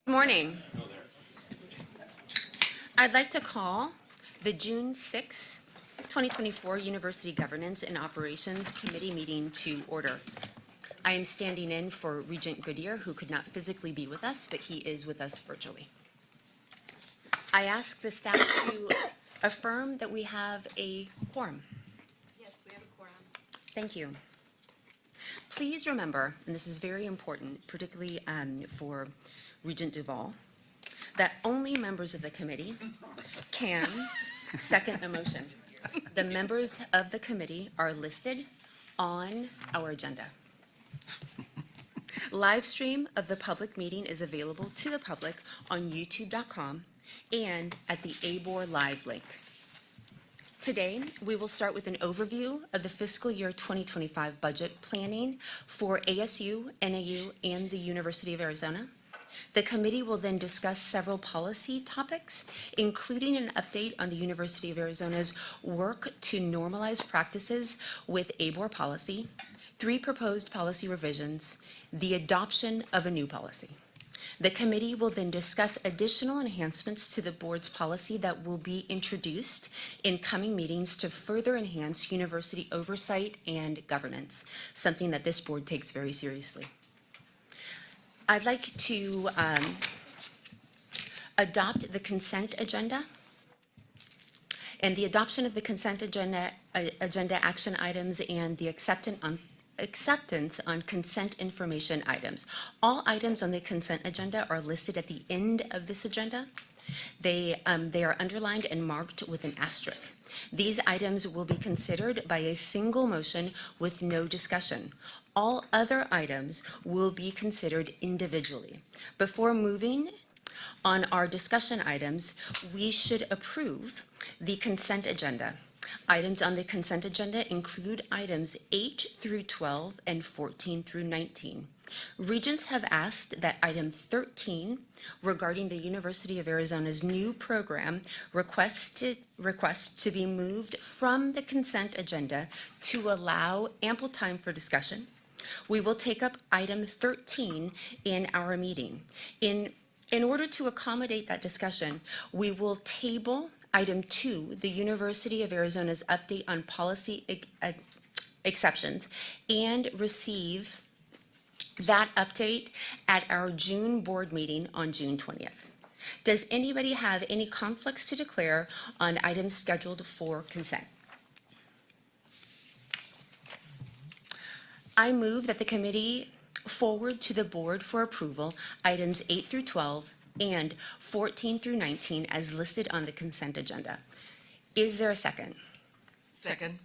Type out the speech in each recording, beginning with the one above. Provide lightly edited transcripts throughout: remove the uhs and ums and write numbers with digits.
Good morning. I'd like to call the June 6, 2024 University Governance and Operations Committee meeting to order. I am standing in for Regent Goodyear, who could not physically be with us, but he is with us virtually. I ask the staff to affirm that we have a quorum. Yes, we have a quorum. Thank you. Please remember, and this is very important, particularly for Regent Duval, that only members of the committee can second a motion. The members of the committee are listed on our agenda. Live stream of the public meeting is available to the public on youtube.com and at the ABOR Live link. Today, we will start with an overview of the fiscal year 2025 budget planning for ASU, NAU, and the University of Arizona. The committee will then discuss several policy topics, including an update on the University of Arizona's work to normalize practices with ABOR policy, 3 proposed policy revisions, the adoption of a new policy. The committee will then discuss additional enhancements to the board's policy that will be introduced in coming meetings to further enhance university oversight and governance, something that this board takes very seriously. I'd like to adopt the consent agenda. And the adoption of the consent agenda action items and the acceptance on consent information items. All items on the consent agenda are listed at the end of this agenda. They are underlined and marked with an asterisk. These items will be considered by a single motion with no discussion. All other items will be considered individually. Before moving on our discussion items, we should approve the consent agenda. Items on the consent agenda include items 8 through 12 and 14 through 19. Regents have asked that item 13 regarding the University of Arizona's new program request to be moved from the consent agenda to allow ample time for discussion. We will take up item 13 in our meeting. In order to accommodate that discussion, we will table item 2, the University of Arizona's update on policy exceptions, and receive that update at our June board meeting on June 20th. Does anybody have any conflicts to declare on items scheduled for consent? I move that the committee forward to the board for approval items 8 through 12 and 14 through 19 as listed on the consent agenda. Is there a second? Second.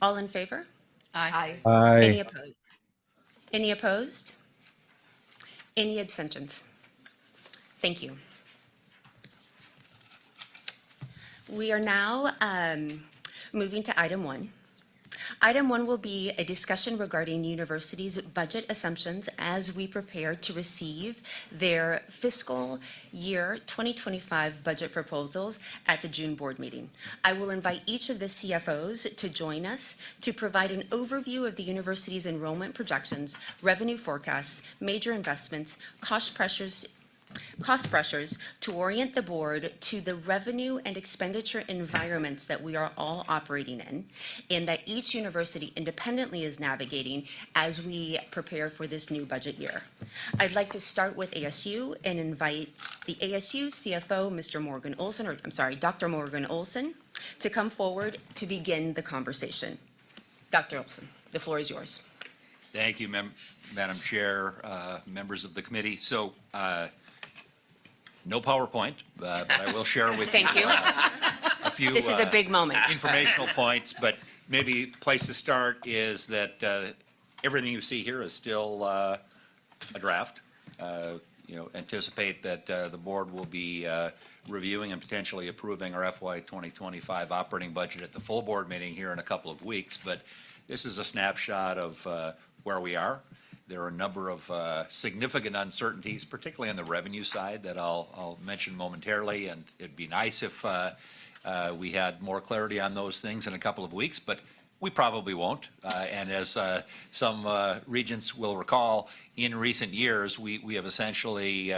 All in favor? Aye. Any Aye. opposed? Any opposed? Any abstentions? Thank you. We are now moving to item 1. Item 1 will be a discussion regarding universities' budget assumptions as we prepare to receive their fiscal year 2025 budget proposals at the June board meeting. I will invite each of the CFOs to join us to provide an overview of the university's enrollment projections, revenue forecasts, major investments, cost pressures to orient the board to the revenue and expenditure environments that we are all operating in, and that each university independently is navigating as we prepare for this new budget year. I'd like to start with ASU and invite the ASU CFO, Dr. Morgan Olson, to come forward to begin the conversation. Dr. Olson, the floor is yours. Thank you, Madam Chair, members of the committee. So, no PowerPoint, but I will share with Thank you. a few This is a big moment. informational points, but maybe place to start is that everything you see here is still a draft. Anticipate that the board will be reviewing and potentially approving our FY 2025 operating budget at the full board meeting here in a couple of weeks, but this is a snapshot of where we are. There are a number of significant uncertainties, particularly on the revenue side, that I'll mention momentarily, and it'd be nice if we had more clarity on those things in a couple of weeks, but We probably won't. And as some regents will recall, in recent years, we have essentially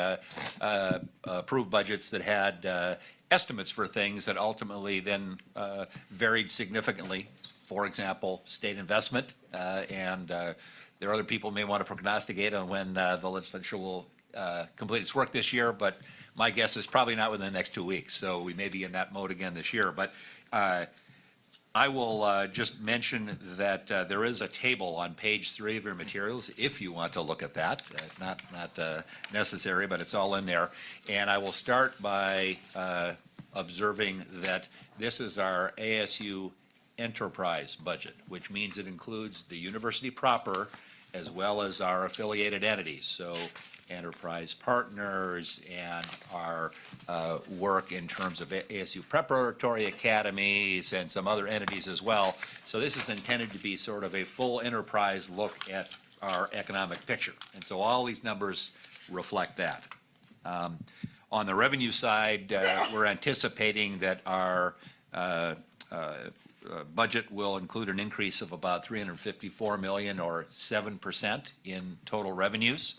approved budgets that had estimates for things that ultimately then varied significantly. For example, state investment, and there are other people who may want to prognosticate on when the legislature will complete its work this year, but my guess is probably not within the next 2 weeks. So we may be in that mode again this year. But I will just mention that there is a table on page 3 of your materials, if you want to look at that. It's not necessary, but it's all in there. And I will start by observing that this is our ASU enterprise budget, which means it includes the university proper as well as our affiliated entities. So enterprise partners and our work in terms of ASU preparatory academies and some other entities as well. So this is intended to be sort of a full enterprise look at our economic picture. And so all these numbers reflect that. On the revenue side, we're anticipating that our budget will include an increase of about $354 million or 7% in total revenues.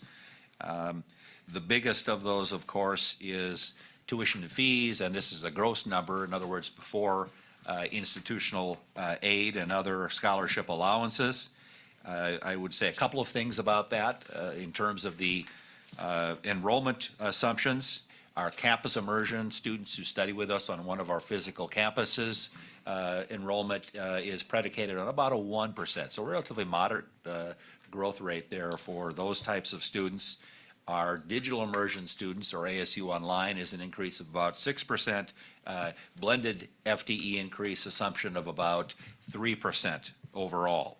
The biggest of those, of course, is tuition and fees, and this is a gross number. In other words, before institutional aid and other scholarship allowances. I would say a couple of things about that in terms of the enrollment assumptions. Our campus immersion students who study with us on one of our physical campuses, enrollment is predicated on about a 1%, so relatively moderate growth rate there for those types of students. Our digital immersion students, or ASU Online, is an increase of about 6%, blended FTE increase assumption of about 3% overall.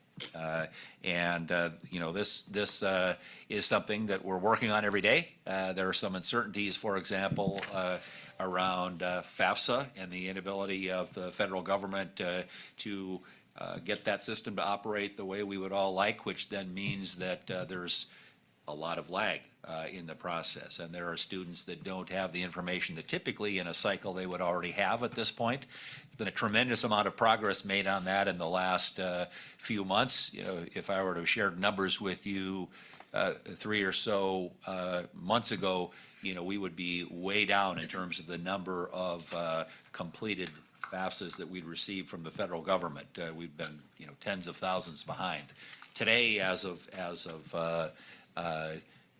You know, this is something that we're working on every day. There are some uncertainties, for example, around FAFSA and the inability of the federal government to get that system to operate the way we would all like, which then means that there's a lot of lag in the process. And there are students that don't have the information that typically in a cycle they would already have at this point. There's been a tremendous amount of progress made on that in the last few months. You know, if I were to have shared numbers with you 3 or so months ago, you know, we would be way down in terms of the number of completed FAFSAs that we'd received from the federal government. We've been, you know, tens of thousands behind. Today, as of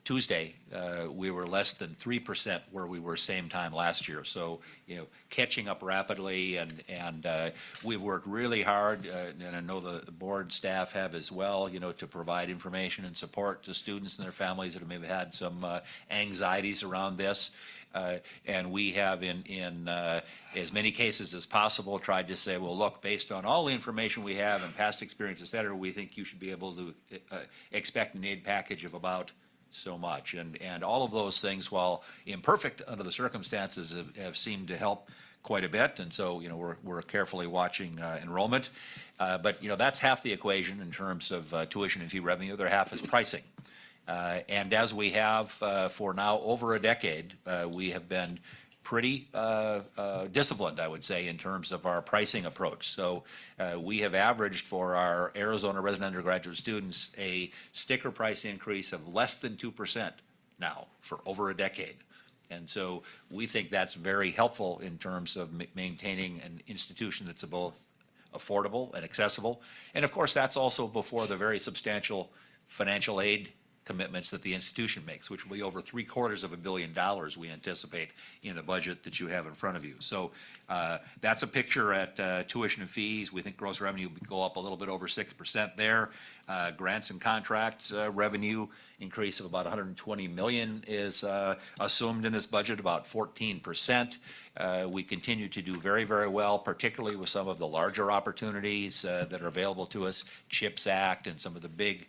Tuesday, we were less than 3% where we were same time last year. So, you know, catching up rapidly, and we've worked really hard, and I know the board staff have as well, you know, to provide information and support to students and their families that have maybe had some anxieties around this. And we have in as many cases as possible tried to say, well, look, based on all the information we have and past experience, et cetera, we think you should be able to expect an aid package of about so much. And all of those things, while imperfect under the circumstances, have seemed to help quite a bit. And so, you know, we're carefully watching enrollment. But, you know, that's half the equation in terms of tuition and fee revenue. The other half is pricing. And as we have for now over a decade, we have been pretty disciplined, I would say, in terms of our pricing approach. So we have averaged for our Arizona resident undergraduate students a sticker price increase of less than 2% now for over a decade. And so we think that's very helpful in terms of maintaining an institution that's both affordable and accessible. And of course, that's also before the very substantial financial aid commitments that the institution makes, which will be over $750 million we anticipate in the budget that you have in front of you. So that's a picture at tuition and fees. We think gross revenue will go up a little bit over 6% there. Grants and contracts revenue increase of about $120 million is assumed in this budget, about 14%. We continue to do very, very well, particularly with some of the larger opportunities that are available to us, CHIPS Act and some of the big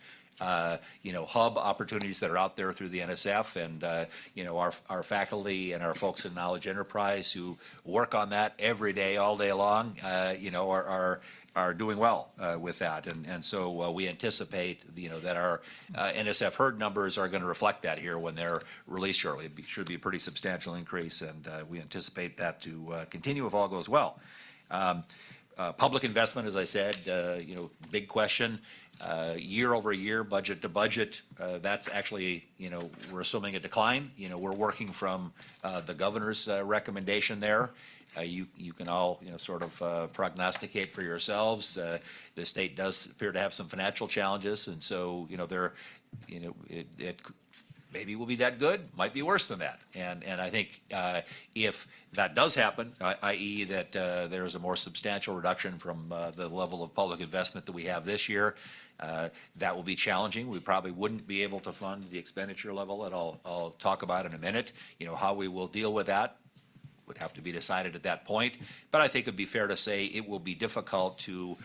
you know, hub opportunities that are out there through the NSF, and you know, our faculty and our folks in Knowledge Enterprise who work on that every day, all day long, you know, are doing well with that, and so we anticipate, you know, that our NSF herd numbers are going to reflect that here when they're released shortly. It should be a pretty substantial increase, and we anticipate that to continue if all goes well. Public investment, as I said, big question. Year over year, budget to budget, that's actually, we're assuming a decline. We're working from the governor's recommendation there. You can all, sort of prognosticate for yourselves. The state does appear to have some financial challenges, and so, it maybe will be that good, might be worse than that. And I think if that does happen, i.e. that there is a more substantial reduction from the level of public investment that we have this year, that will be challenging. We probably wouldn't be able to fund the expenditure level that I'll talk about in a minute. How we will deal with that would have to be decided at that point. But I think it'd be fair to say it will be difficult to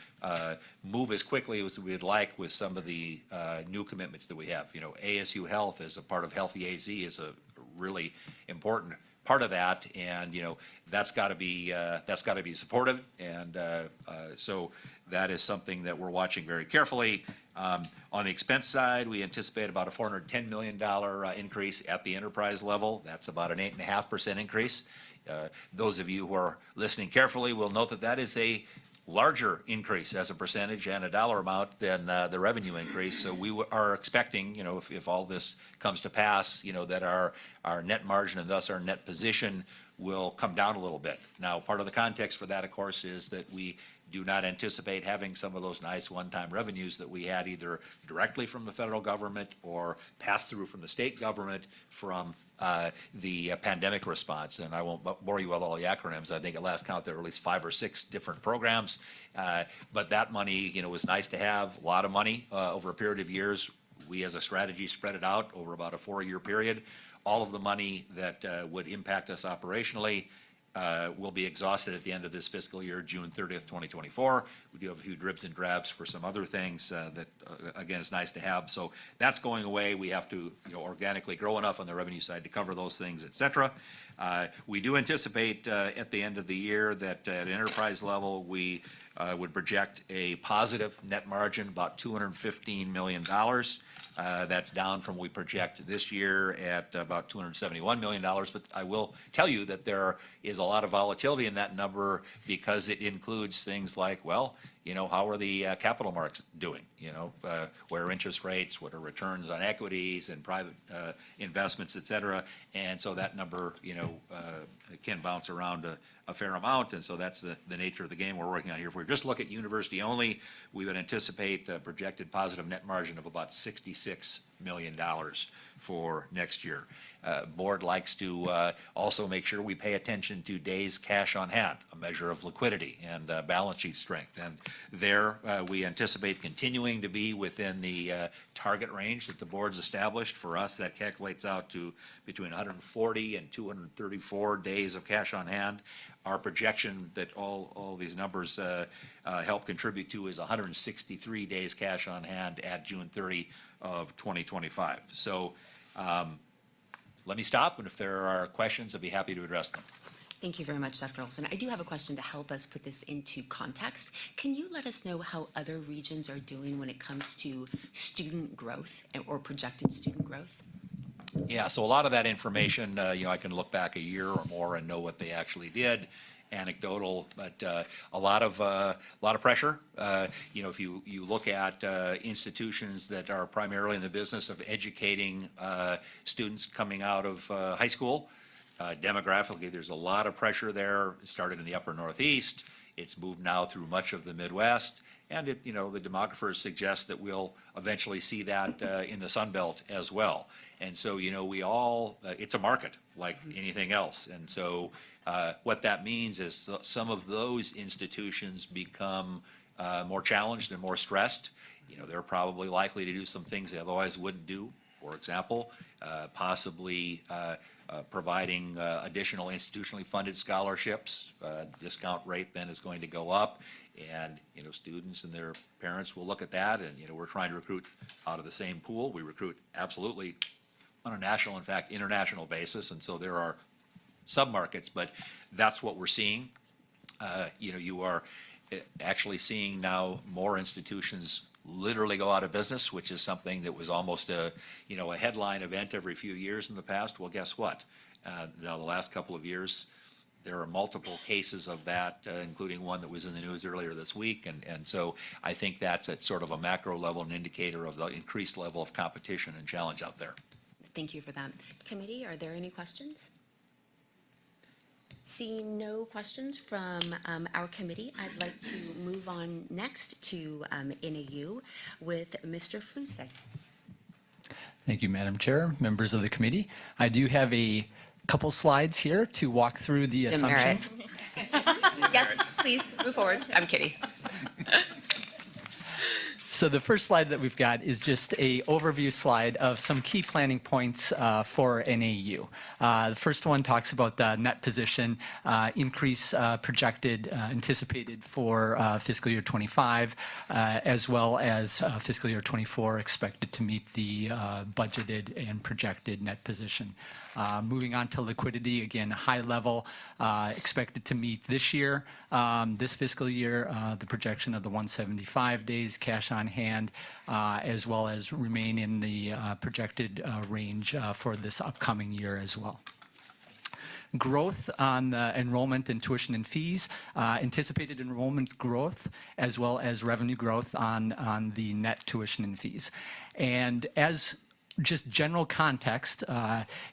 move as quickly as we'd like with some of the new commitments that we have. ASU Health as a part of Healthy AZ is a really important part of that, and that's got to be supported, and so that is something that we're watching very carefully. On the expense side, we anticipate about a $410 million increase at the enterprise level. That's about an 8.5% increase. Those of you who are listening carefully will note that that is a larger increase as a percentage and a dollar amount than the revenue increase. So we are expecting, if all this comes to pass, that our net margin and thus our net position will come down a little bit. Now, part of the context for that, of course, is that we do not anticipate having some of those nice one-time revenues that we had either directly from the federal government or passed through from the state government from the pandemic response. And I won't bore you with all the acronyms. I think at last count there were at least 5 or 6 different programs. But that money, was nice to have, a lot of money over a period of years. We as a strategy spread it out over about a 4-year period. All of the money that would impact us operationally will be exhausted at the end of this fiscal year, June 30th, 2024. We do have a few dribs and drabs for some other things that, again, is nice to have. So that's going away. We have to organically grow enough on the revenue side to cover those things, et cetera. We do anticipate at the end of the year that at enterprise level, we would project a positive net margin, about $215 million. That's down from what we project this year at about $271 million. But I will tell you that there is a lot of volatility in that number because it includes things like, well, how are the capital markets doing? Where are interest rates? What are returns on equities and private investments, et cetera? And so that number, can bounce around a fair amount. And so that's the nature of the game we're working on here. If we just look at university only, we would anticipate a projected positive net margin of about $66 million for next year. Board likes to also make sure we pay attention to days cash on hand, a measure of liquidity and balance sheet strength. And there we anticipate continuing to be within the target range that the board's established. For us, that calculates out to between 140 and 234 days of cash on hand. Our projection that all these numbers help contribute to is 163 days cash on hand at June 30 of 2025. So let me stop, and if there are questions, I'd be happy to address them. Thank you very much, Dr. Olson. I do have a question to help us put this into context. Can you let us know how other regions are doing when it comes to student growth or projected student growth? Yeah, so a lot of that information, I can look back a year or more and know what they actually did. Anecdotal, but a lot of pressure. If you look at institutions that are primarily in the business of educating students coming out of high school, demographically, there's a lot of pressure there. It started in the upper Northeast. It's moved now through much of the Midwest. And the demographers suggest that we'll eventually see that in the Sun Belt as well. And so, we all, it's a market like anything else. And so what that means is some of those institutions become more challenged and more stressed. They're probably likely to do some things they otherwise wouldn't do. For example, possibly providing additional institutionally funded scholarships. Discount rate then is going to go up. And, students and their parents will look at that, and, we're trying to recruit out of the same pool. We recruit absolutely on a national, in fact, international basis, and so there are sub-markets, but that's what we're seeing. You are actually seeing now more institutions literally go out of business, which is something that was almost a headline event every few years in the past. Well, guess what? Now, the last couple of years, There are multiple cases of that, including one that was in the news earlier this week. And so I think that's at sort of a macro level, an indicator of the increased level of competition and challenge out there. Thank you for that. Committee, are there any questions? Seeing no questions from our committee, I'd like to move on next to NAU with Mr. Fluseg. Thank you, Madam Chair, members of the committee. I do have a couple slides here to walk through the Demerit. assumptions. Yes, please, move forward. I'm kidding. So the first slide that we've got is just a overview slide of some key planning points for NAU. The first one talks about the net position increase projected, anticipated for fiscal year 25, as well as fiscal year 24 expected to meet the budgeted and projected net position. Moving on to liquidity, again, high level, expected to meet this year, this fiscal year, the projection of the 175 days cash on hand, as well as remain in the projected range for this upcoming year as well. Growth on the enrollment and tuition and fees, anticipated enrollment growth, as well as revenue growth on the net tuition and fees. And as just general context,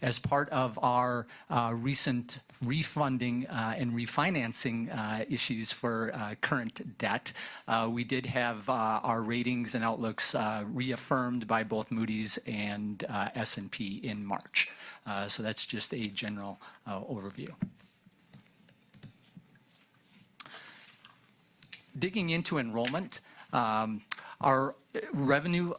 as part of our recent refunding and refinancing issues for current debt, we did have our ratings and outlooks reaffirmed by both Moody's and S&P in March. So that's just a general overview. Digging into enrollment, our revenue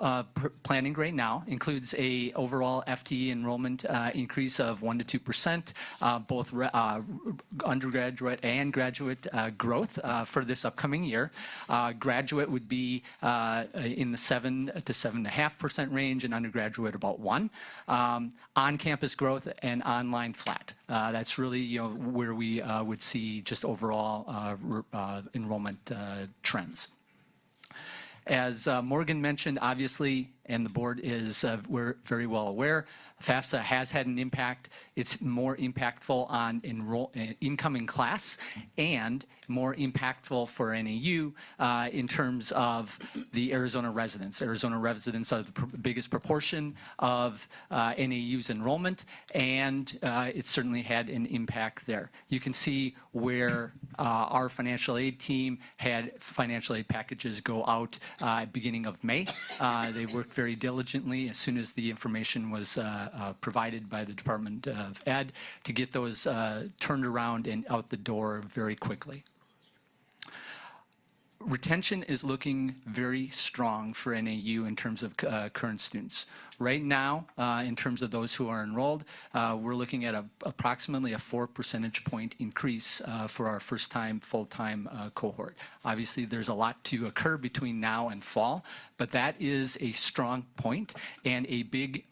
planning right now includes a overall FTE enrollment increase of 1% to 2%, both undergraduate and graduate growth for this upcoming year. Graduate would be in the 7 to 7.5% range, and undergraduate about 1%. On-campus growth and online flat. That's really where we would see just overall enrollment trends. As Morgan mentioned, obviously, and the board is we're very well aware, FAFSA has had an impact. It's more impactful on incoming class and more impactful for NAU in terms of the Arizona residents. Arizona residents are the biggest proportion of NAU's enrollment, and it certainly had an impact there. You can see where our financial aid team had financial aid packages go out beginning of May. They worked very diligently as soon as the information was provided by the Department of Ed to get those turned around and out the door very quickly. Retention is looking very strong for NAU in terms of current students. Right now, in terms of those who are enrolled, we're looking at approximately a 4 percentage point increase for our first-time, full-time cohort. Obviously, there's a lot to occur between now and fall, but that is a strong point and a big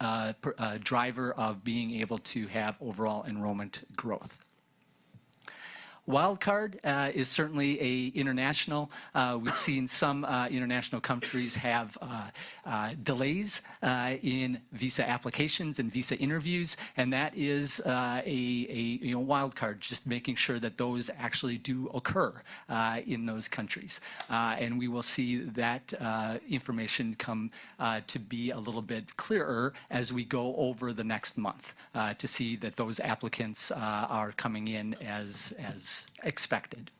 driver of being able to have overall enrollment growth. Wildcard is certainly a international. We've seen some international countries have delays in visa applications and visa interviews, and that is a wildcard, just making sure that those actually do occur in those countries. And we will see that information come to be a little bit clearer as we go over the next month to see that those applicants are coming in as expected.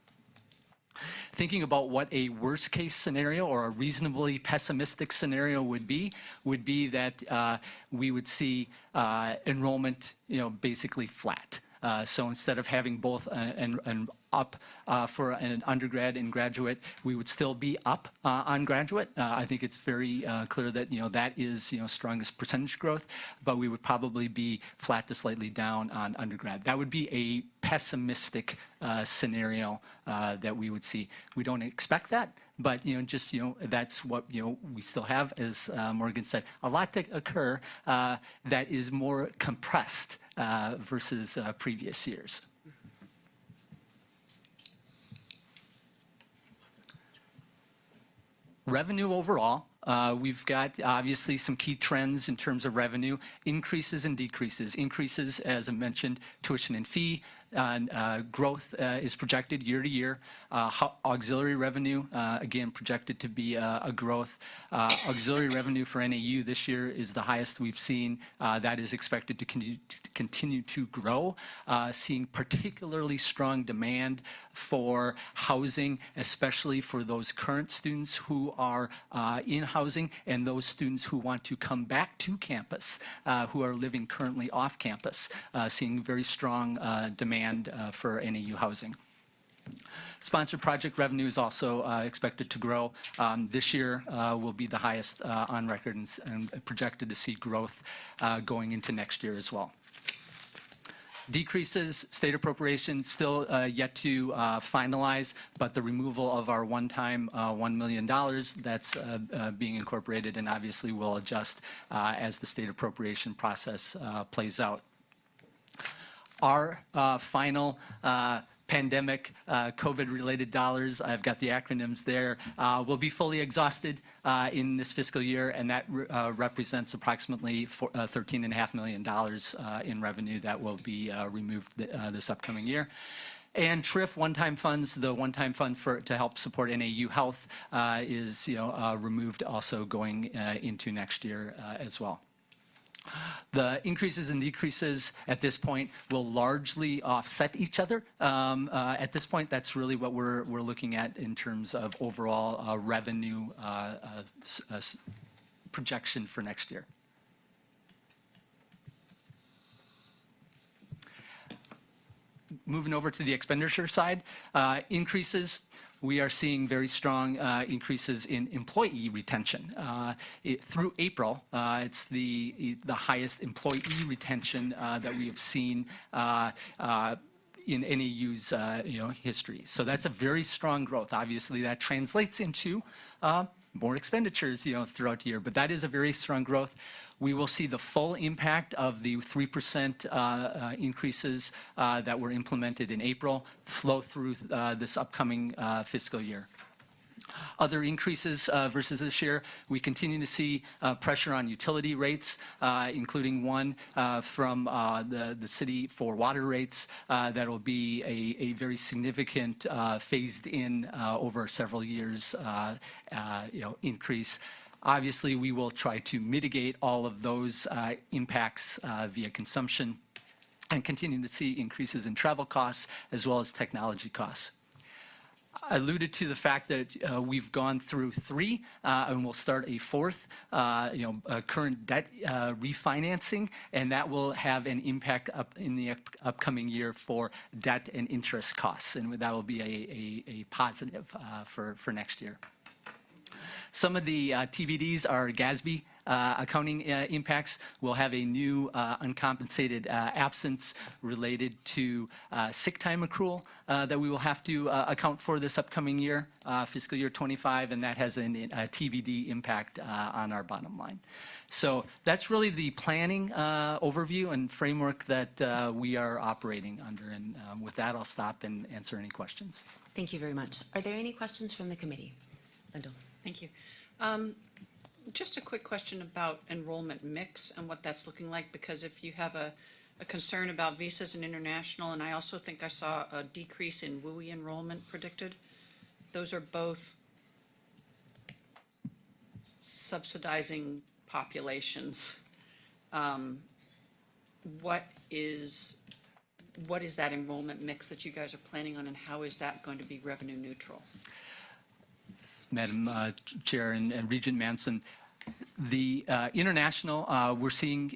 Thinking about what a worst case scenario or a reasonably pessimistic scenario would be that we would see enrollment, basically flat. So instead of having both an up for an undergrad and graduate, we would still be up on graduate. I think it's very clear that that is strongest percentage growth, but we would probably be flat to slightly down on undergrad. That would be a pessimistic scenario that we would see. We don't expect that, but that's what we still have, as Morgan said, a lot to occur that is more compressed versus previous years. Revenue overall we've got obviously some key trends in terms of revenue, increases and decreases. Increases, as I mentioned, tuition and fee. Growth is projected year to year. Auxiliary revenue, again, projected to be a growth. Auxiliary revenue for NAU this year is the highest we've seen. That is expected to continue to grow, seeing particularly strong demand for housing, especially for those current students who are in housing and those students who want to come back to campus, who are living currently off campus, seeing very strong demand for NAU housing. Sponsored project revenue is also expected to grow. This year will be the highest on record and projected to see growth going into next year as well. Decreases, state appropriation still yet to finalize, but the removal of our one-time $1 million, that's being incorporated and obviously will adjust as the state appropriation process plays out. Our final pandemic COVID-related dollars, I've got the acronyms there, will be fully exhausted in this fiscal year, and that represents approximately $13.5 million in revenue that will be removed this upcoming year. And TRIF one-time funds, the one-time fund to help support NAU Health is removed also going into next year as well. The increases and decreases at this point will largely offset each other. At this point, that's really what we're looking at in terms of overall revenue projection for next year. Moving over to the expenditure side, increases. We are seeing very strong increases in employee retention. Through April, it's the highest employee retention that we have seen in NAU's history. So that's a very strong growth. Obviously, that translates into more expenditures throughout the year, but that is a very strong growth. We will see the full impact of the 3% increases that were implemented in April flow through this upcoming fiscal year. Other increases versus this year, we continue to see pressure on utility rates, including one from the city for water rates that will be a very significant phased in over several years increase. Obviously, we will try to mitigate all of those impacts via consumption and continue to see increases in travel costs as well as technology costs. I alluded to the fact that we've gone through 3 and we'll start a 4th current debt refinancing, and that will have an impact in the upcoming year for debt and interest costs, and that will be a positive for next year. Some of the TBDs are GASB accounting impacts. We'll have a new uncompensated absence related to sick time accrual that we will have to account for this upcoming year, fiscal year 25, and that has a TBD impact on our bottom line. So that's really the planning overview and framework that we are operating under. And with that, I'll stop and answer any questions. Thank you very much. Are there any questions from the committee? Lyndall. Thank you. Just a quick question about enrollment mix and what that's looking like, because if you have a concern about visas and international, and I also think I saw a decrease in WUI enrollment predicted, those are both subsidizing populations. What is that enrollment mix that you guys are planning on, and how is that going to be revenue neutral? Madam Chair and Regent Manson, the international, we're seeing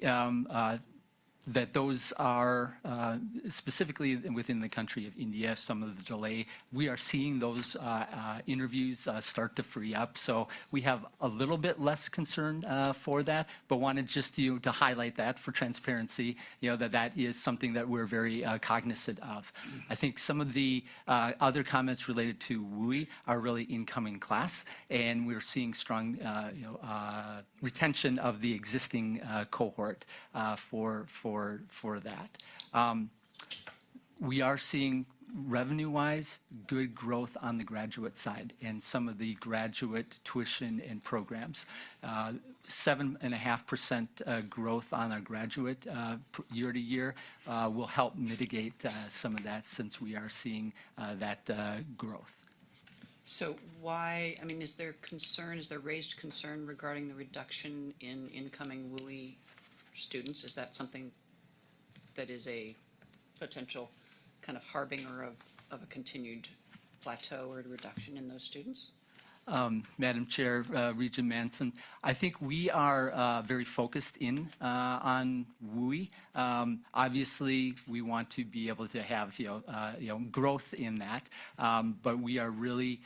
that those are specifically within the country of India, some of the delay. We are seeing those interviews start to free up. So we have a little bit less concern for that, but wanted just to highlight that for transparency, that is something that we're very cognizant of. I think some of the other comments related to WUI are really incoming class, and we're seeing strong retention of the existing cohort for that. We are seeing revenue-wise, good growth on the graduate side and some of the graduate tuition and programs. 7.5% growth on our graduate year to year will help mitigate some of that since we are seeing that growth. So why, I mean, is there raised concern regarding the reduction in incoming WUI students? Is that something that is a potential kind of harbinger of a continued plateau or reduction in those students? Madam Chair, Regent Manson, I think we are very focused in on WUI. Obviously, we want to be able to have growth in that, but we are really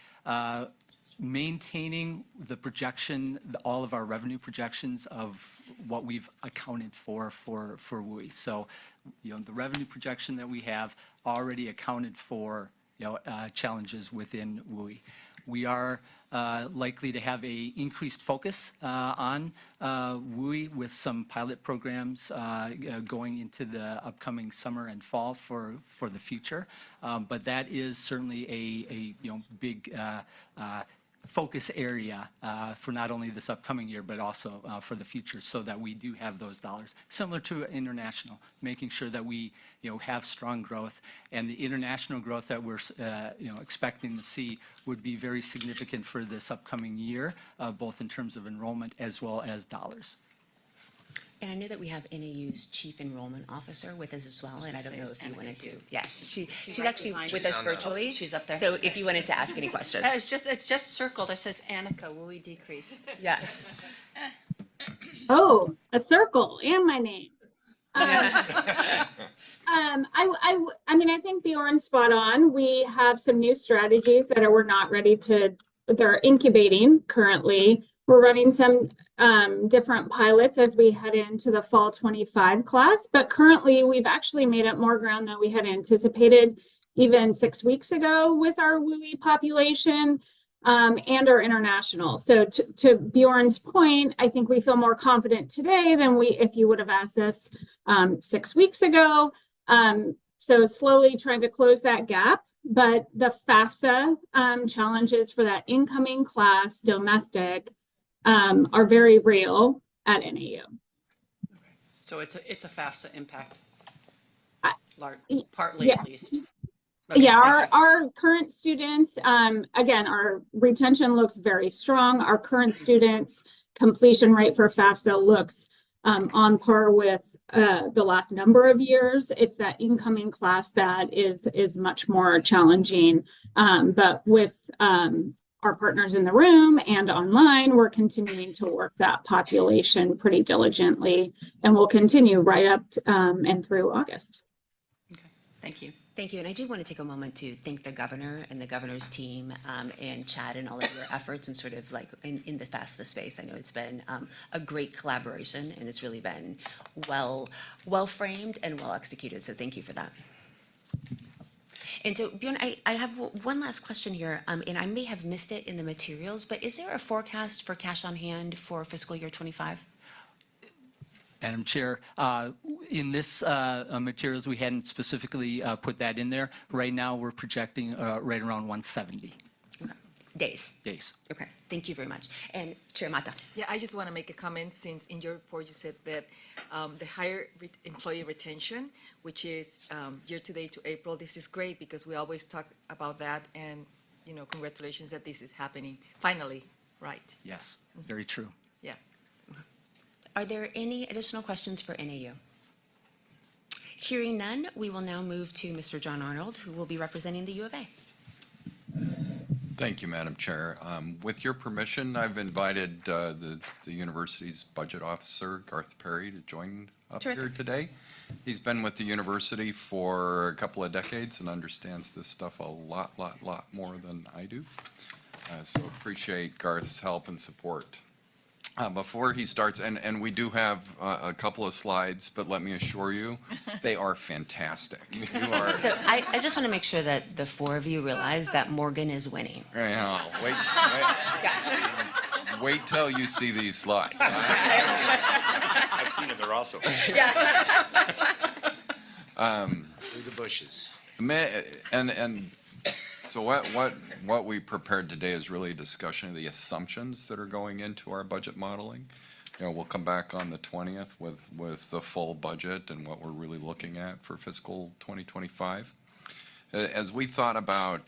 maintaining the projection, all of our revenue projections of what we've accounted for WUI. So, the revenue projection that we have already accounted for challenges within WUI. We are likely to have a increased focus on WUI with some pilot programs going into the upcoming summer and fall for the future. But that is certainly a big focus area for not only this upcoming year, but also for the future, so that we do have those dollars. Similar to international, making sure that we have strong growth, and the international growth that we're expecting to see would be very significant for this upcoming year, both in terms of enrollment as well as dollars. And I know that we have NAU's Chief Enrollment Officer with us as well, and I don't know if you wanted to. Yes, she's right actually behind with you. us virtually. She's up there. So if you wanted to ask any questions. It's just circled. It says Annika, WUI decrease. Yeah. Oh, a circle and my name. I mean, I think Bjorn's spot on. We have some new strategies that we're not ready to, they're incubating currently. We're running some different pilots as we head into the fall 25 class, but currently we've actually made up more ground than we had anticipated even 6 weeks ago with our WUI population and our international. So to Bjorn's point, I think we feel more confident today than if you would have asked us 6 weeks ago. So slowly trying to close that gap, but the FAFSA challenges for that incoming class domestic are very real at NAU. So it's a FAFSA impact, Yeah. partly at least. Okay, Yeah, our current students, again, our retention looks very strong. Our current students' completion rate for FAFSA looks on par with the last number of years. It's that incoming class that is much more challenging. But with our partners in the room and online, we're continuing to work that population pretty diligently, and we'll continue right up and through August. Okay, thank you. Thank you. And I do want to take a moment to thank the governor and the governor's team and Chad and all of your efforts and sort of like in the FAFSA space. I know it's been a great collaboration, and it's really been well framed and well executed. So thank you for that. And so, Bjorn, I have one last question here, and I may have missed it in the materials, but is there a forecast for cash on hand for fiscal year 25? Madam Chair, in this materials, we hadn't specifically put that in there. Right now, we're projecting right around 170 Okay. Days. days. Okay. Thank you very much. And Chair Mata. Yeah, I just want to make a comment, since in your report you said that the higher employee retention, which is year-to-date to April, this is great because we always talk about that, and congratulations that this is happening finally, right? Yes, very true. Yeah. Are there any additional questions for NAU? Hearing none, we will now move to Mr. John Arnold, who will be representing the U of A. Thank you, Madam Chair. With your permission, I've invited the university's budget officer, Garth Perry, to join up Terrific. here today. He's been with the university for a couple of decades and understands this stuff a lot more than I do. So appreciate Garth's help and support. Before he starts, and we do have a couple of slides, but let me assure you, they are fantastic. You are. So I just want to make sure that the four of you realize that Morgan is winning. Wait till you see these slides. I've seen them, they're awesome. Yeah. Through the bushes. And so what we prepared today is really a discussion of the assumptions that are going into our budget modeling. We'll come back on the 20th with the full budget and what we're really looking at for fiscal 2025. As we thought about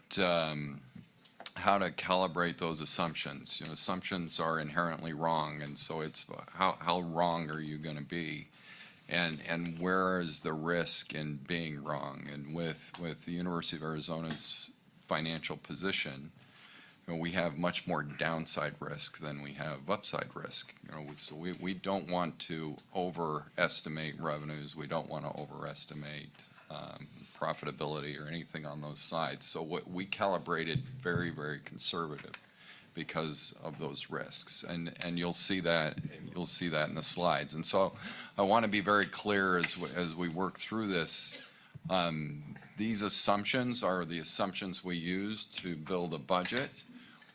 how to calibrate those assumptions, assumptions are inherently wrong, and so it's how wrong are you going to be? And where is the risk in being wrong? And with the University of Arizona's financial position, we have much more downside risk than we have upside risk. So we don't want to overestimate revenues. We don't want to overestimate profitability or anything on those sides. So what we calibrated very, very conservative because of those risks, and you'll see that in the slides. And so I want to be very clear as we work through this. These assumptions are the assumptions we use to build a budget.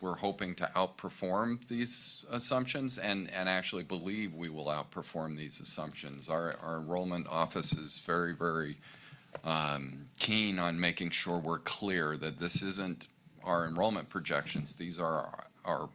We're hoping to outperform these assumptions and actually believe we will outperform these assumptions. Our enrollment office is very, very keen on making sure we're clear that this isn't our enrollment projections. These are our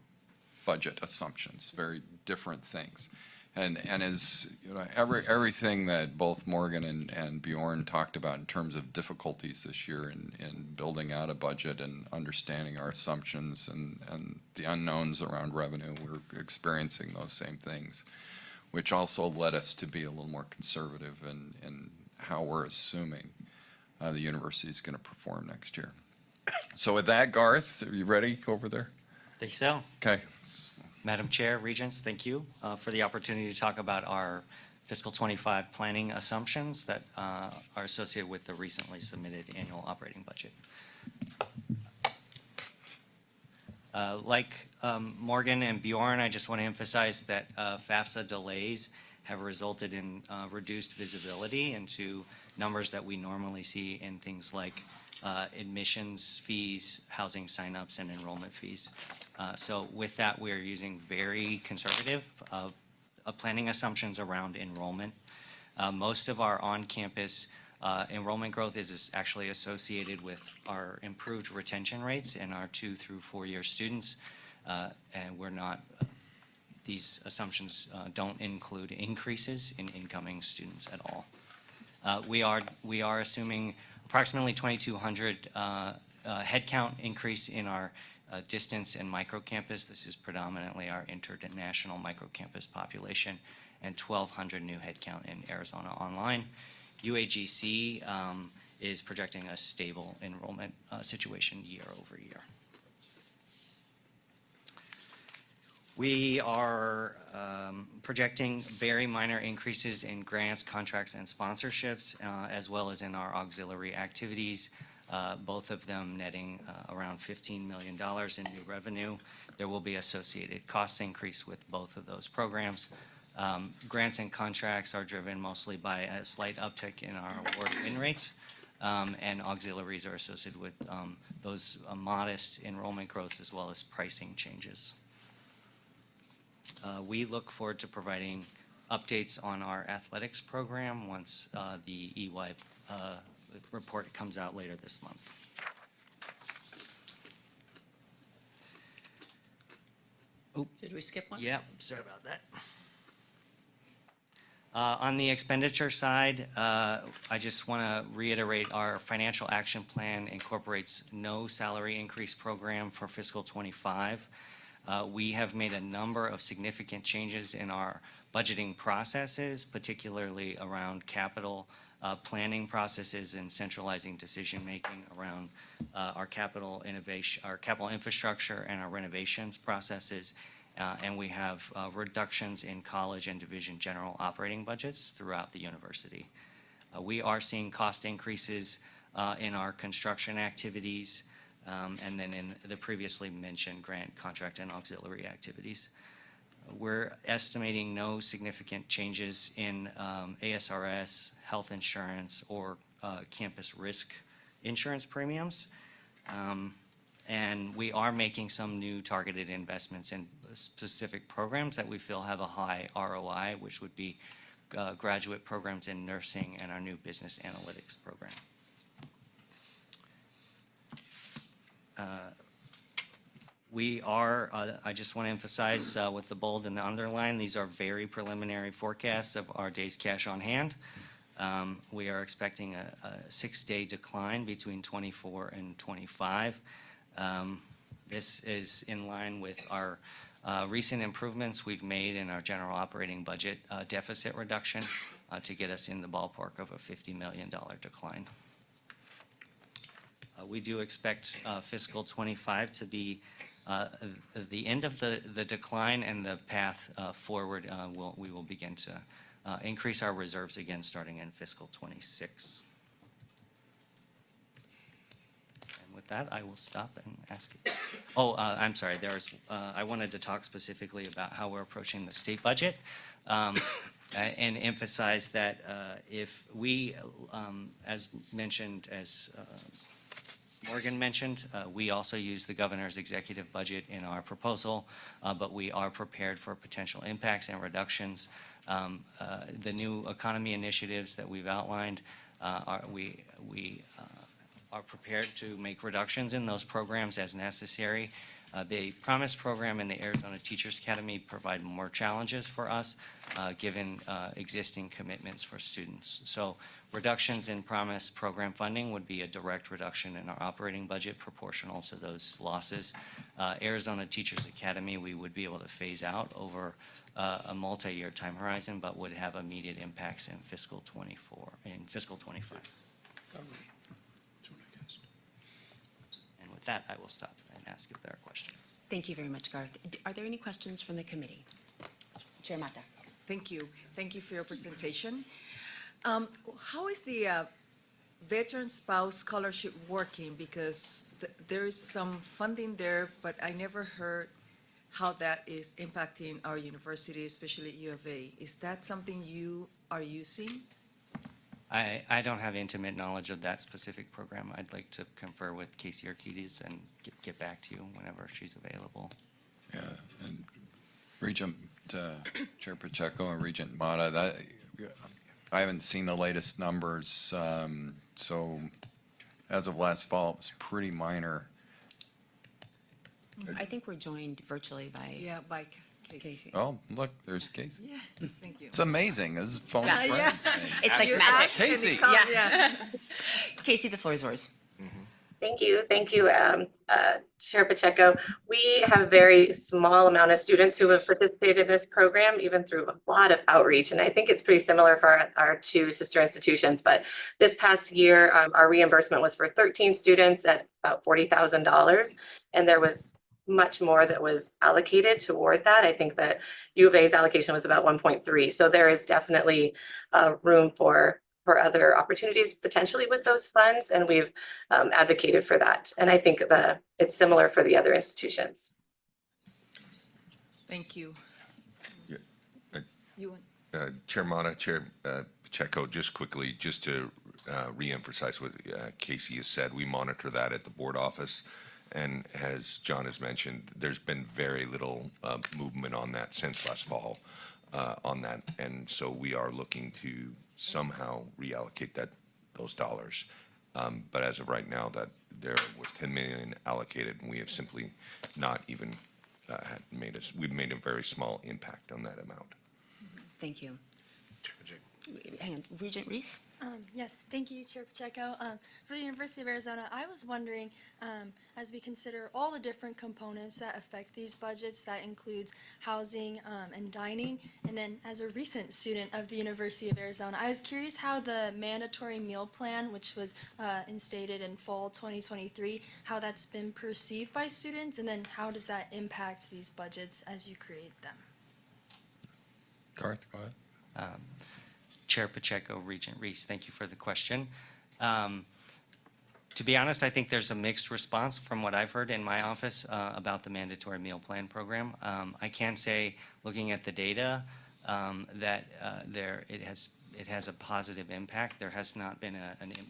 budget assumptions, very different things. And as everything that both Morgan and Bjorn talked about in terms of difficulties this year in building out a budget and understanding our assumptions and the unknowns around revenue, we're experiencing those same things, which also led us to be a little more conservative in how we're assuming the university is going to perform next year. So with that, Garth, are you ready over there? Think so. Okay. Madam Chair, Regents, thank you for the opportunity to talk about our fiscal 25 planning assumptions that are associated with the recently submitted annual operating budget. Like Morgan and Bjorn, I just want to emphasize that FAFSA delays have resulted in reduced visibility into numbers that we normally see in things like admissions fees, housing signups, and enrollment fees. So with that, we're using very conservative planning assumptions around enrollment. Most of our on-campus enrollment growth is actually associated with our improved retention rates in our 2 through 4 year students, and we're not. These assumptions don't include increases in incoming students at all. We are assuming approximately 2,200 headcount increase in our distance and microcampus. This is predominantly our international microcampus population, and 1,200 new headcount in Arizona Online. UAGC is projecting a stable enrollment situation year over year. We are projecting very minor increases in grants, contracts, and sponsorships, as well as in our auxiliary activities, both of them netting around $15 million in new revenue. There will be associated cost increase with both of those programs. Grants and contracts are driven mostly by a slight uptick in our award win rates, and auxiliaries are associated with those modest enrollment growths as well as pricing changes. We look forward to providing updates on our athletics program once the EY report comes out later this month. Did we skip one? Yeah, sorry about that. On the expenditure side, I just want to reiterate our financial action plan incorporates no salary increase program for fiscal 25. We have made a number of significant changes in our budgeting processes, particularly around capital planning processes and centralizing decision-making around our capital innovation, our capital infrastructure, and our renovations processes. And we have reductions in college and division general operating budgets throughout the university. We are seeing cost increases in our construction activities, and then in the previously mentioned grant, contract, and auxiliary activities. We're estimating no significant changes in ASRS, health insurance, or campus risk insurance premiums. And we are making some new targeted investments in specific programs that we feel have a high ROI, which would be graduate programs in nursing and our new business analytics program. We are, I just want to emphasize with the bold and the underline, these are very preliminary forecasts of our days cash on hand. We are expecting a 6-day decline between 24 and 25. This is in line with our recent improvements we've made in our general operating budget deficit reduction to get us in the ballpark of a $50 million decline. We do expect fiscal '25 to be the end of the decline, and the path forward, we will begin to increase our reserves again starting in fiscal '26. And with that, I will stop and ask. Oh, I'm sorry. I wanted to talk specifically about how we're approaching the state budget, and emphasize that if we, as mentioned, as Morgan mentioned, we also use the governor's executive budget in our proposal, but we are prepared for potential impacts and reductions. The new economy initiatives that we've outlined, we are prepared to make reductions in those programs as necessary. The Promise program and the Arizona Teachers Academy provide more challenges for us, given existing commitments for students. So reductions in Promise program funding would be a direct reduction in our operating budget proportional to those losses. Arizona Teachers Academy, we would be able to phase out over a multi-year time horizon, but would have immediate impacts in fiscal '24, in fiscal '25. And with that, I will stop and ask if there are questions. Thank you very much, Garth. Are there any questions from the committee? Chair Mata. Thank you. Thank you for your presentation. How is the veteran spouse scholarship working? Because there is some funding there, but I never heard how that is impacting our university, especially U of A. Is that something you are using? I don't have intimate knowledge of that specific program. I'd like to confer with Casey Arquides and get back to you whenever she's available. Yeah, and Regent Chair Pacheco and Regent Mata, I haven't seen the latest numbers, so as of last fall, it was pretty minor. I think we're joined virtually by Yeah, by Casey. Casey. Oh, look, there's Casey. Yeah, thank you. It's amazing. This is phone Yeah, friend yeah. thing. It's like You magic. asked and it Casey. comes, Yeah. Casey, the floor is yours. Thank you. Thank you, Chair Pacheco. We have a very small amount of students who have participated in this program, even through a lot of outreach. And I think it's pretty similar for our two sister institutions. But this past year, our reimbursement was for 13 students at about $40,000. And there was much more that was allocated toward that. I think that U of A's allocation was about 1.3. So there is definitely room for other opportunities potentially with those funds, and we've advocated for that. And I think it's similar for the other institutions. Thank you. Yeah. You want? Chair Mata, Chair Pacheco, just quickly, just to reemphasize what Casey has said, we monitor that at the board office. And as John has mentioned, there's been very little movement on that since last fall on that. And so we are looking to somehow reallocate those dollars. But as of right now, that there was 10 million allocated, and we have simply not even we've made a very small impact on that amount. Thank you. Hang on, Regent Reese? Yes, thank you, Chair Pacheco. For the University of Arizona, I was wondering, as we consider all the different components that affect these budgets, that includes housing and dining, and then as a recent student of the University of Arizona, I was curious how the mandatory meal plan, which was instated in fall 2023, how that's been perceived by students, and then how does that impact these budgets as you create them? Garth, go ahead. Chair Pacheco, Regent Reese, thank you for the question. To be honest, I think there's a mixed response from what I've heard in my office about the mandatory meal plan program. I can say, looking at the data, that it has a positive impact. There has not been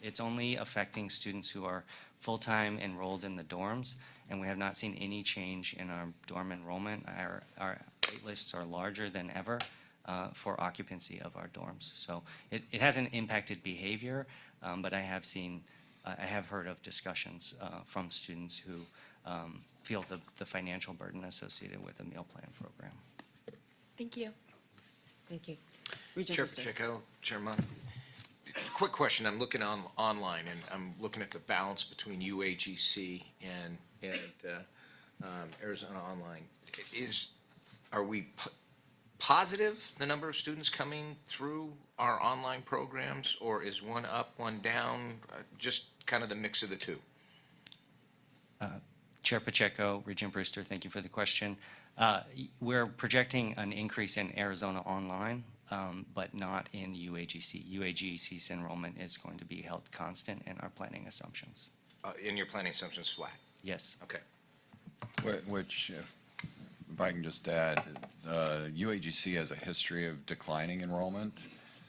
it's only affecting students who are full-time enrolled in the dorms, and we have not seen any change in our dorm enrollment. Our wait lists are larger than ever for occupancy of our dorms. So it hasn't impacted behavior, but I have heard of discussions from students who feel the financial burden associated with a meal plan program. Thank you. Thank you. Regent Chair Brewster. Pacheco, Chairman. Quick question. I'm looking online, and I'm looking at the balance between UAGC and Arizona Online. Are we positive, the number of students coming through our online programs, or is one up, one down? Just kind of the mix of the two. Chair Pacheco, Regent Brewster, thank you for the question. We're projecting an increase in Arizona Online, but not in UAGC. UAGC's enrollment is going to be held constant in our planning assumptions. In your planning assumptions, flat? Yes. Okay. Which, if I can just add, UAGC has a history of declining enrollment.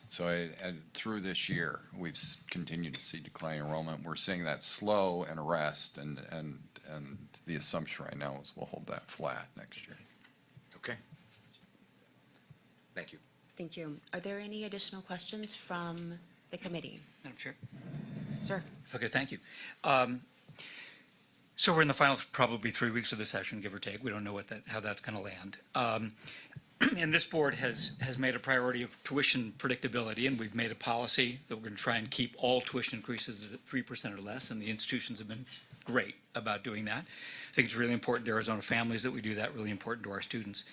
So through this year, we've continued to see declining enrollment. We're seeing that slow and arrest, and the assumption right now is we'll hold that flat next year. Okay. Thank you. Thank you. Are there any additional questions from the committee? Madam Chair. Sir? Okay, thank you. So we're in the final probably 3 weeks of the session, give or take. We don't know how that's going to land. And this board has made a priority of tuition predictability, and we've made a policy that we're going to try and keep all tuition increases at 3% or less, and the institutions have been great about doing that. I think it's really important to Arizona families that we do that, really important to our students.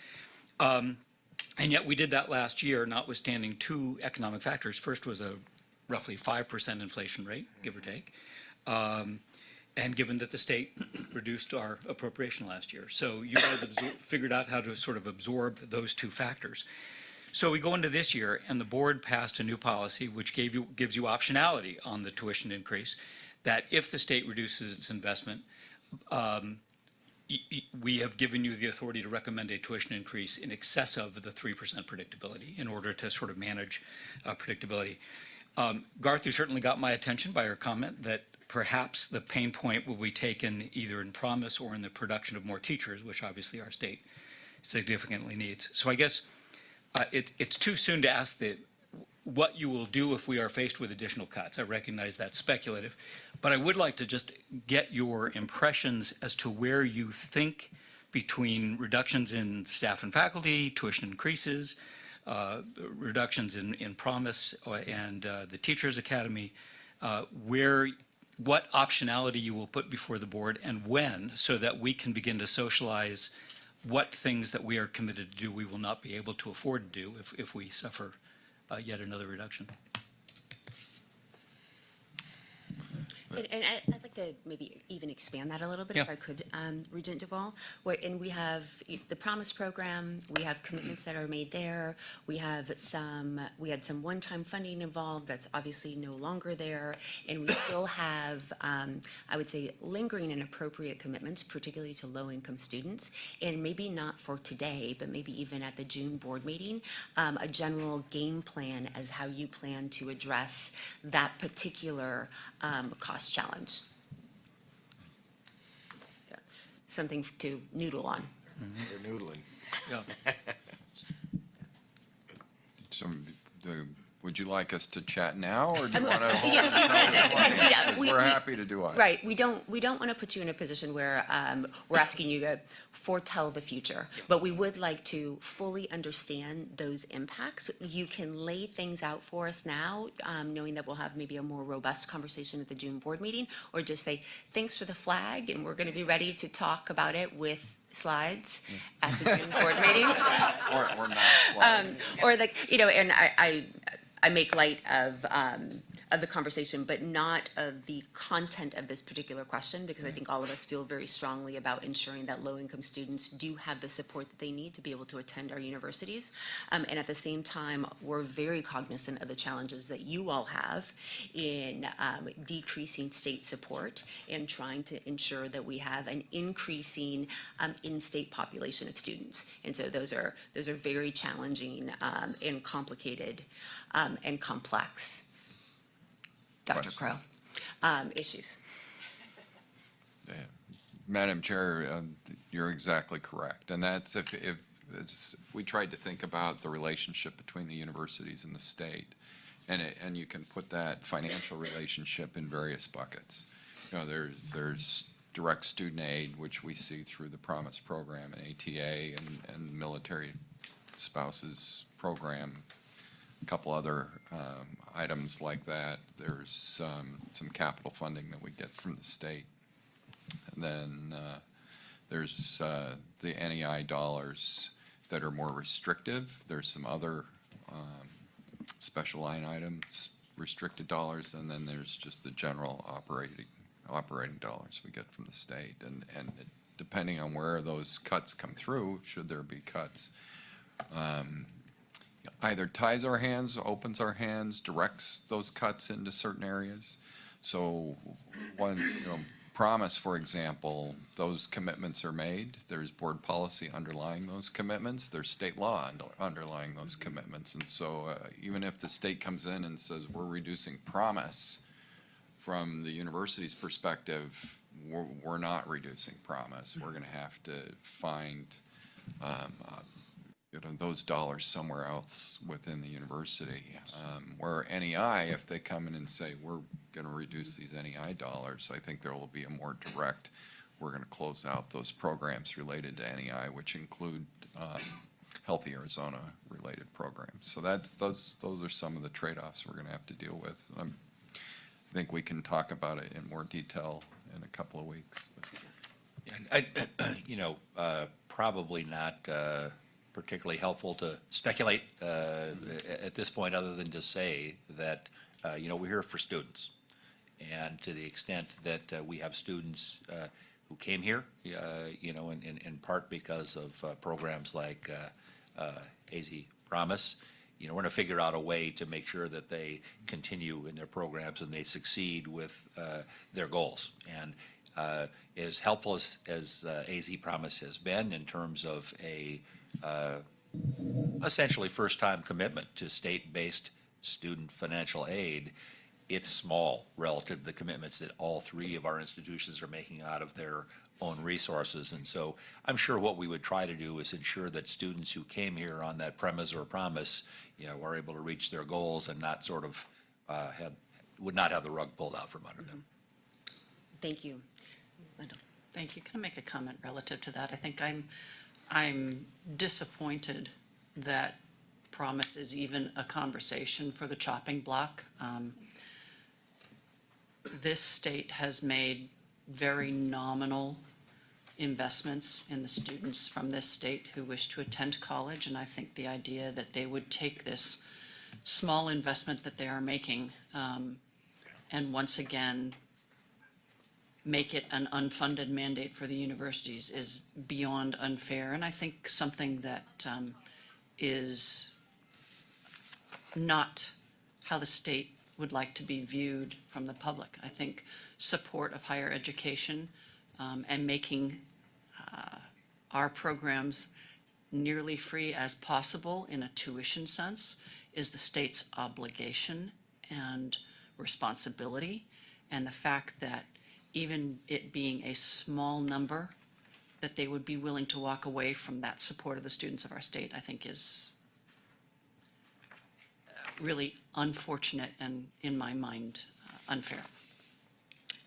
And yet we did that last year, notwithstanding two economic factors. First was a roughly 5% inflation rate, give or take. And given that the state reduced our appropriation last year. So you guys figured out how to sort of absorb those two factors. So we go into this year, and the board passed a new policy which gives you optionality on the tuition increase, that if the state reduces its investment, we have given you the authority to recommend a tuition increase in excess of the 3% predictability in order to sort of manage predictability. Garth, you certainly got my attention by your comment that perhaps the pain point will be taken either in promise or in the production of more teachers, which obviously our state significantly needs. So I guess it's too soon to ask what you will do if we are faced with additional cuts. I recognize that's speculative, but I would like to just get your impressions as to where you think between reductions in staff and faculty, tuition increases, reductions in promise and the Teachers Academy, what optionality you will put before the board and when, so that we can begin to socialize what things that we are committed to do we will not be able to afford to do if we suffer yet another reduction. And I'd like to maybe even expand that a little bit, if I could, Regent Duvall. And we have the Promise Program, we have commitments that are made there. We had some one-time funding involved that's obviously no longer there. And we still have, I would say, lingering and appropriate commitments, particularly to low-income students. And maybe not for today, but maybe even at the June board meeting, a general game plan as how you plan to address that particular cost challenge. Something to noodle on. They're noodling. Yeah. So, would you like us to chat now, or do you want to? We're happy to do it. Right. We don't want to put you in a position where we're asking you to foretell the future, but we would like to fully understand those impacts. You can lay things out for us now, knowing that we'll have maybe a more robust conversation at the June board meeting, or just say, thanks for the flag, and we're going to be ready to talk about it with slides at the June board meeting. Or not slides. Or like, and I make light of the conversation, but not of the content of this particular question, because I think all of us feel very strongly about ensuring that low-income students do have the support that they need to be able to attend our universities. And at the same time, we're very cognizant of the challenges that you all have in decreasing state support and trying to ensure that we have an increasing in-state population of students. And so those are very challenging and complicated and complex, Dr. Crow, issues. Yeah. Madam Chair, you're exactly correct. And that's if we tried to think about the relationship between the universities and the state, and you can put that financial relationship in various buckets. There's direct student aid, which we see through the Promise program and ATA and military spouses program. A couple other items like that. There's some capital funding that we get from the state. And then there's the NEI dollars that are more restrictive. There's some other special line items, restricted dollars, and then there's just the general operating dollars we get from the state. And depending on where those cuts come through, should there be cuts, either ties our hands, opens our hands, directs those cuts into certain areas. So one, Promise, for example, those commitments are made. There's board policy underlying those commitments. There's state law underlying those commitments. And so even if the state comes in and says we're reducing Promise, from the university's perspective, we're not reducing Promise. We're going to have to find those dollars somewhere else within the university. Where NEI, if they come in and say, we're going to reduce these NEI dollars, I think there will be a more direct, we're going to close out those programs related to NEI, which include Healthy Arizona related programs. So those are some of the trade-offs we're going to have to deal with. I think we can talk about it in more detail in a couple of weeks. Probably not particularly helpful to speculate at this point, other than to say that, we're here for students. And to the extent that we have students who came here, in part because of programs like AZ Promise, we're going to figure out a way to make sure that they continue in their programs and they succeed with their goals. And as helpful as AZ Promise has been in terms of a essentially first-time commitment to state-based student financial aid, it's small relative to the commitments that all three of our institutions are making out of their own resources. And so I'm sure what we would try to do is ensure that students who came here on that premise or promise, are able to reach their goals and not sort of would not have the rug pulled out from under them. Thank you. Linda. Thank you. Can I make a comment relative to that? I think I'm disappointed that Promise is even a conversation for the chopping block. This state has made very nominal investments in the students from this state who wish to attend college, and I think the idea that they would take this small investment that they are making and once again make it an unfunded mandate for the universities is beyond unfair, and I think something that is not how the state would like to be viewed from the public. I think support of higher education and making our programs nearly free as possible in a tuition sense is the state's obligation and responsibility. And the fact that even it being a small number, that they would be willing to walk away from that support of the students of our state, I think is really unfortunate and, in my mind, unfair.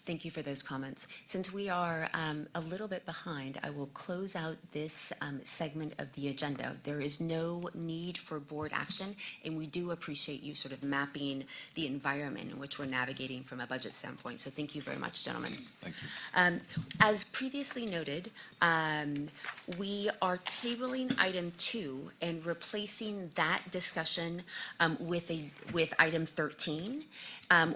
Thank you for those comments. Since we are a little bit behind, I will close out this segment of the agenda. There is no need for board action, and we do appreciate you sort of mapping the environment in which we're navigating from a budget standpoint. So thank you very much, gentlemen. Thank you. As previously noted, we are tabling item 2 and replacing that discussion with item 13,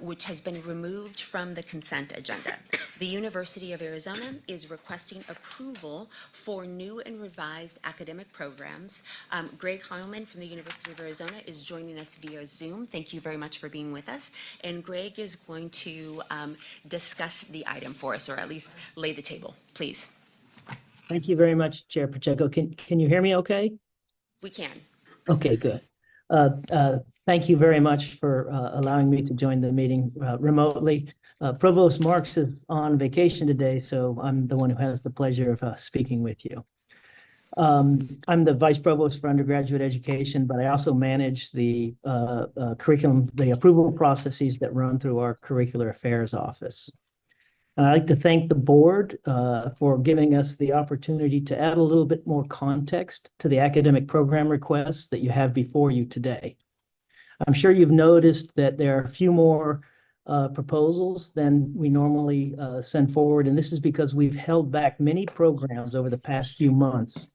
which has been removed from the consent agenda. The University of Arizona is requesting approval for new and revised academic programs. Greg Heilman from the University of Arizona is joining us via Zoom. Thank you very much for being with us. And Greg is going to discuss the item for us, or at least lay the table. Please. Thank you very much, Chair Pacheco. Can you hear me okay? We can. Okay, good. Thank you very much for allowing me to join the meeting remotely. Provost Marks is on vacation today, so I'm the one who has the pleasure of speaking with you. I'm the Vice Provost for Undergraduate Education, but I also manage the curriculum, the approval processes that run through our Curricular Affairs Office. And I'd like to thank the board for giving us the opportunity to add a little bit more context to the academic program requests that you have before you today. I'm sure you've noticed that there are a few more proposals than we normally send forward, and this is because we've held back many programs over the past few months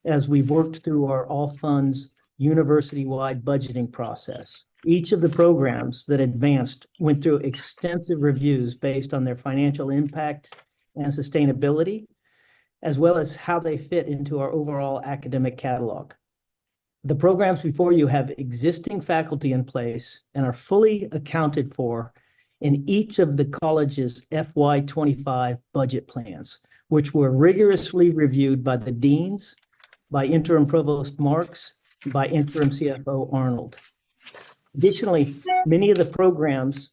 as we've worked through our all funds university-wide budgeting process. Each of the programs that advanced went through extensive reviews based on their financial impact and sustainability, as well as how they fit into our overall academic catalog. The programs before you have existing faculty in place and are fully accounted for in each of the college's FY25 budget plans, which were rigorously reviewed by the deans, by interim provost Marks, by interim CFO Arnold. Additionally, many of the programs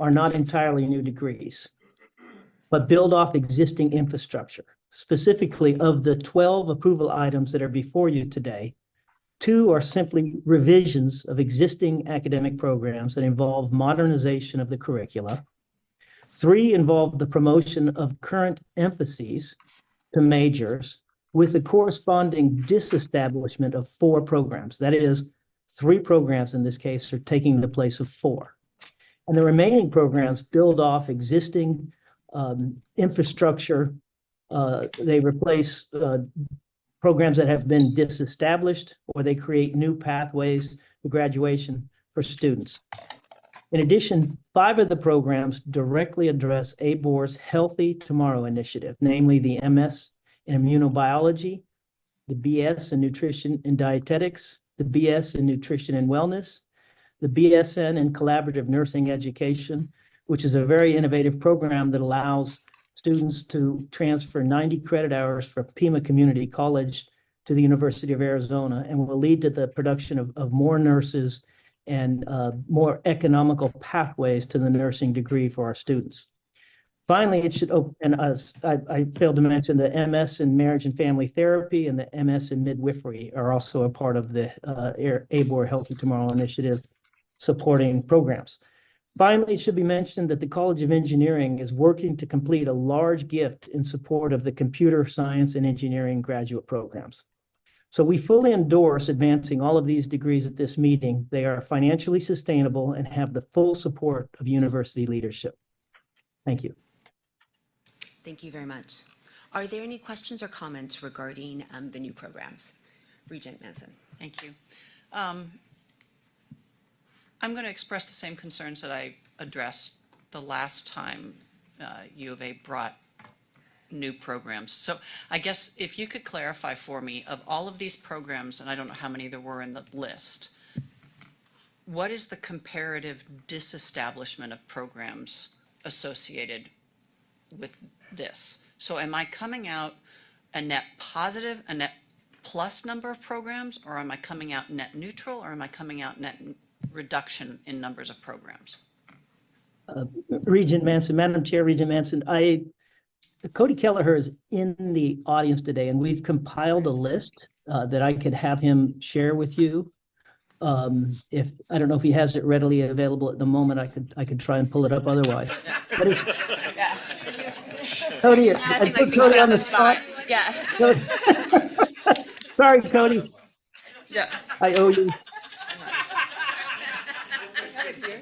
are not entirely new degrees, but build off existing infrastructure. Specifically, of the 12 approval items that are before you today, 2 are simply revisions of existing academic programs that involve modernization of the curricula. 3 involve the promotion of current emphases to majors with the corresponding disestablishment of 4 programs. That is, 3 programs in this case are taking the place of 4. And the remaining programs build off existing infrastructure. They replace programs that have been disestablished, or they create new pathways to graduation for students. In addition, 5 of the programs directly address ABOR's Healthy Tomorrow initiative, namely the MS in Immunobiology, the BS in Nutrition and Dietetics, the BS in Nutrition and Wellness, the BSN in Collaborative Nursing Education, which is a very innovative program that allows students to transfer 90 credit hours from Pima Community College to the University of Arizona, and will lead to the production of more nurses and more economical pathways to the nursing degree for our students. Finally, it should open, and I failed to mention the MS in Marriage and Family Therapy and the MS in Midwifery are also a part of the ABOR Healthy Tomorrow initiative supporting programs. Finally, it should be mentioned that the College of Engineering is working to complete a large gift in support of the computer science and engineering graduate programs. So we fully endorse advancing all of these degrees at this meeting. They are financially sustainable and have the full support of university leadership. Thank you. Thank you very much. Are there any questions or comments regarding the new programs? Regent Manson. Thank you. I'm going to express the same concerns that I addressed the last time U of A brought new programs. So I guess if you could clarify for me, of all of these programs, and I don't know how many there were in the list, what is the comparative disestablishment of programs associated with this? So am I coming out a net positive, a net plus number of programs, or am I coming out net neutral, or am I coming out net reduction in numbers of programs? Regent Manson, Madam Chair, Regent Manson, Cody Kelleher is in the audience today, and we've compiled a list that I could have him share with you. If I don't know if he has it readily available at the moment, I could try and pull it up otherwise. But Cody, I put Cody on the spot. Yeah. Cody. Sorry, Cody. Yeah. I owe you.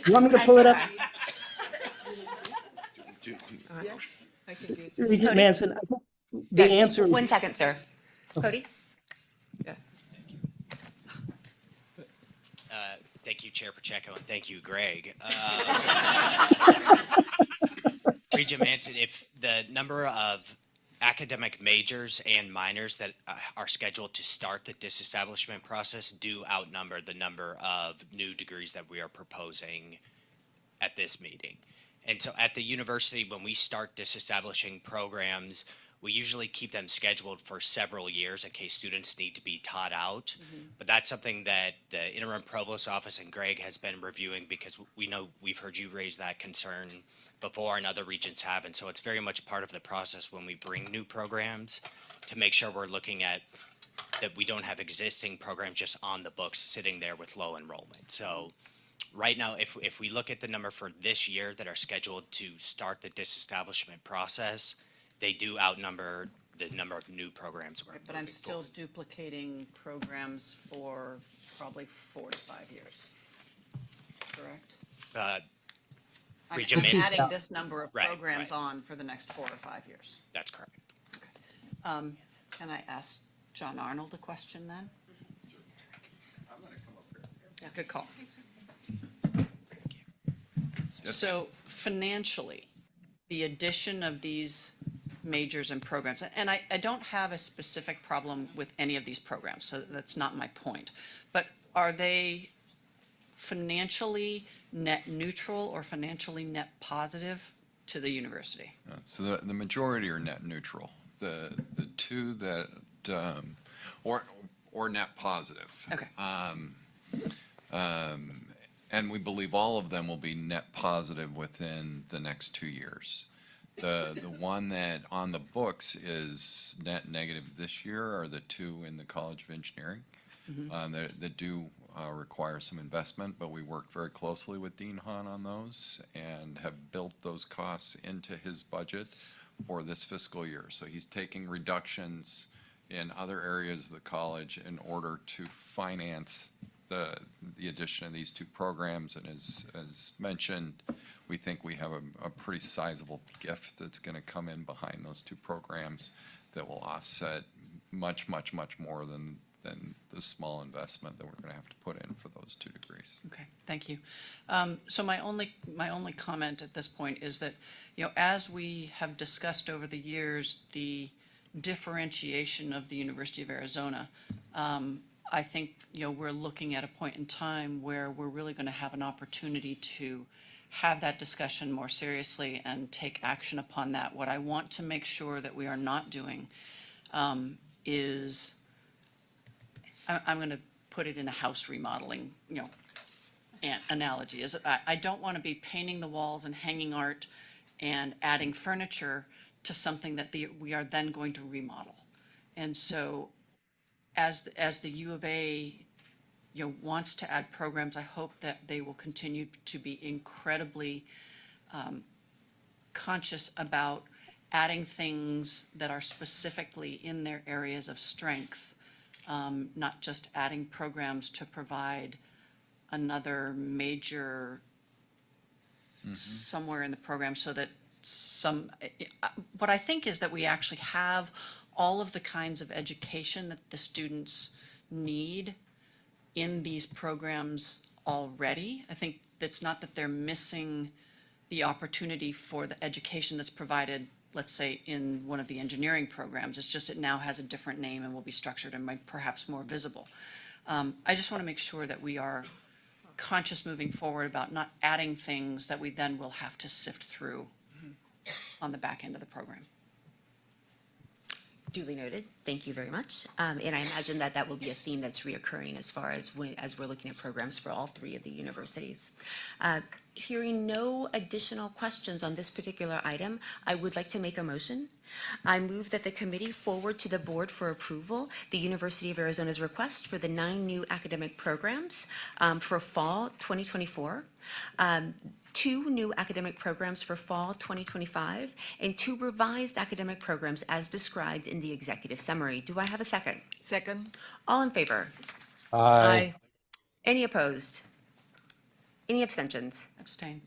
You want me to pull it up? I can do it. Regent Manson, I think the answer. 1 second, sir. Cody? Thank you, Chair Pacheco, and thank you, Greg. Regent Manson, if the number of academic majors and minors that are scheduled to start the disestablishment process do outnumber the number of new degrees that we are proposing at this meeting. And so at the university, when we start disestablishing programs, we usually keep them scheduled for several years in case students need to be taught out. But that's something that the interim provost office and Greg has been reviewing, because we know we've heard you raise that concern before and other regions have. And so it's very much part of the process when we bring new programs to make sure we're looking at that we don't have existing programs just on the books sitting there with low enrollment. So right now, if we look at the number for this year that are scheduled to start the disestablishment process, they do outnumber the number of new programs we're But I'm moving still forward. duplicating programs for probably 4 to 5 years. Correct? I'm Regent Manson- adding this number of Right, programs right. on for the next 4 or 5 years. That's correct. Can I ask John Arnold a question then? Yeah, good call. So financially, the addition of these majors and programs, and I don't have a specific problem with any of these programs, so that's not my point. But are they financially net neutral or financially net positive to the university? So the majority are net neutral. The two that, or net positive. Okay. And we believe all of them will be net positive within the next 2 years. The one that on the books is net negative this year are the two in the College of Engineering. That do require some investment, but we worked very closely with Dean Hahn on those and have built those costs into his budget for this fiscal year. So he's taking reductions in other areas of the college in order to finance the addition of these two programs. And as mentioned, we think we have a pretty sizable gift that's going to come in behind those two programs that will offset much, much, much more than the small investment that we're going to have to put in for those 2 degrees. Okay, thank you. So my only comment at this point is that, as we have discussed over the years, the differentiation of the University of Arizona, I think, we're looking at a point in time where we're really going to have an opportunity to have that discussion more seriously and take action upon that. What I want to make sure that we are not doing is, I'm going to put it in a house remodeling, analogy. Is I don't want to be painting the walls and hanging art and adding furniture to something that we are then going to remodel. And so, as the U of A, wants to add programs, I hope that they will continue to be incredibly conscious about adding things that are specifically in their areas of strength. Not just adding programs to provide another major somewhere in the program, so that what I think is that we actually have all of the kinds of education that the students need in these programs already. I think it's not that they're missing the opportunity for the education that's provided, let's say, in one of the engineering programs. It's just it now has a different name and will be structured and perhaps more visible. I just want to make sure that we are conscious moving forward about not adding things that we then will have to sift through on the back end of the program. Duly noted. Thank you very much. And I imagine that will be a theme that's reoccurring as far as as we're looking at programs for all 3 of the universities. Hearing no additional questions on this particular item, I would like to make a motion. I move that the committee forward to the board for approval the University of Arizona's request for the 9 new academic programs for fall 2024. 2 new academic programs for fall 2025, and 2 revised academic programs as described in the executive summary. Do I have a second? Second. All in favor? Aye. Any opposed? Any abstentions? Abstain.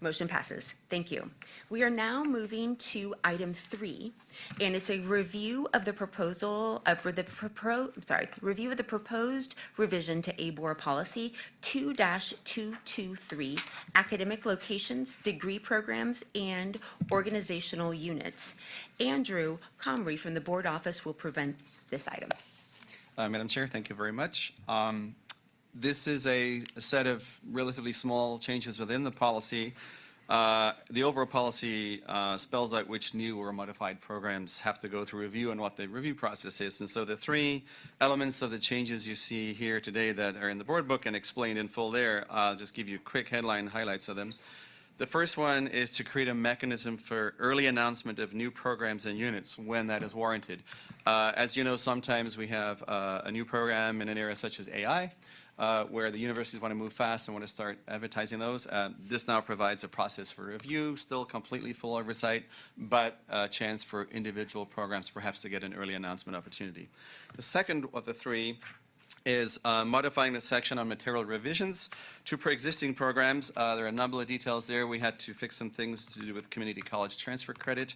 Motion passes. Thank you. We are now moving to item 3, and it's a review of the proposal review of the proposed revision to ABOR policy 2-223, academic locations, degree programs, and organizational units. Andrew Comrie from the board office will present this item. Madam Chair, thank you very much. This is a set of relatively small changes within the policy. The overall policy spells out which new or modified programs have to go through review and what the review process is. And so the 3 elements of the changes you see here today that are in the board book and explained in full there, I'll just give you quick headline highlights of them. The first one is to create a mechanism for early announcement of new programs and units when that is warranted. As you know, sometimes we have a new program in an area such as AI, where the universities want to move fast and want to start advertising those. This now provides a process for review, still completely full oversight, but a chance for individual programs perhaps to get an early announcement opportunity. The second of the three is modifying the section on material revisions to pre-existing programs. There are a number of details there. We had to fix some things to do with community college transfer credit.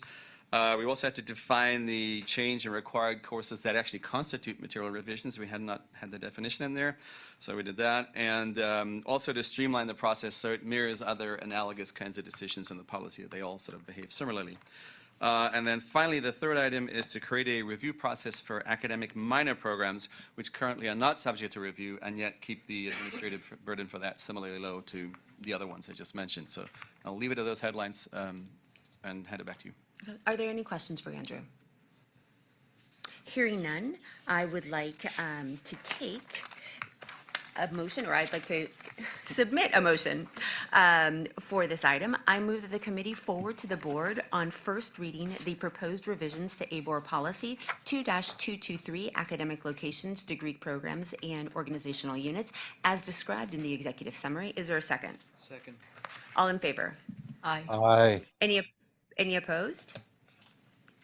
We also had to define the change in required courses that actually constitute material revisions. We had not had the definition in there, so we did that. And also to streamline the process so it mirrors other analogous kinds of decisions in the policy. They all sort of behave similarly. And then finally, the third item is to create a review process for academic minor programs, which currently are not subject to review and yet keep the administrative burden for that similarly low to the other ones I just mentioned. So I'll leave it to those headlines and hand it back to you. Are there any questions for Andrew? Hearing none, I would like to take a motion, or I'd like to submit a motion for this item. I move that the committee forward to the board on first reading the proposed revisions to ABOR Policy 2-223 Academic Locations, Degree Programs, and Organizational Units as described in the executive summary. Is there a second? Second. All in favor? Aye. Aye. Any opposed?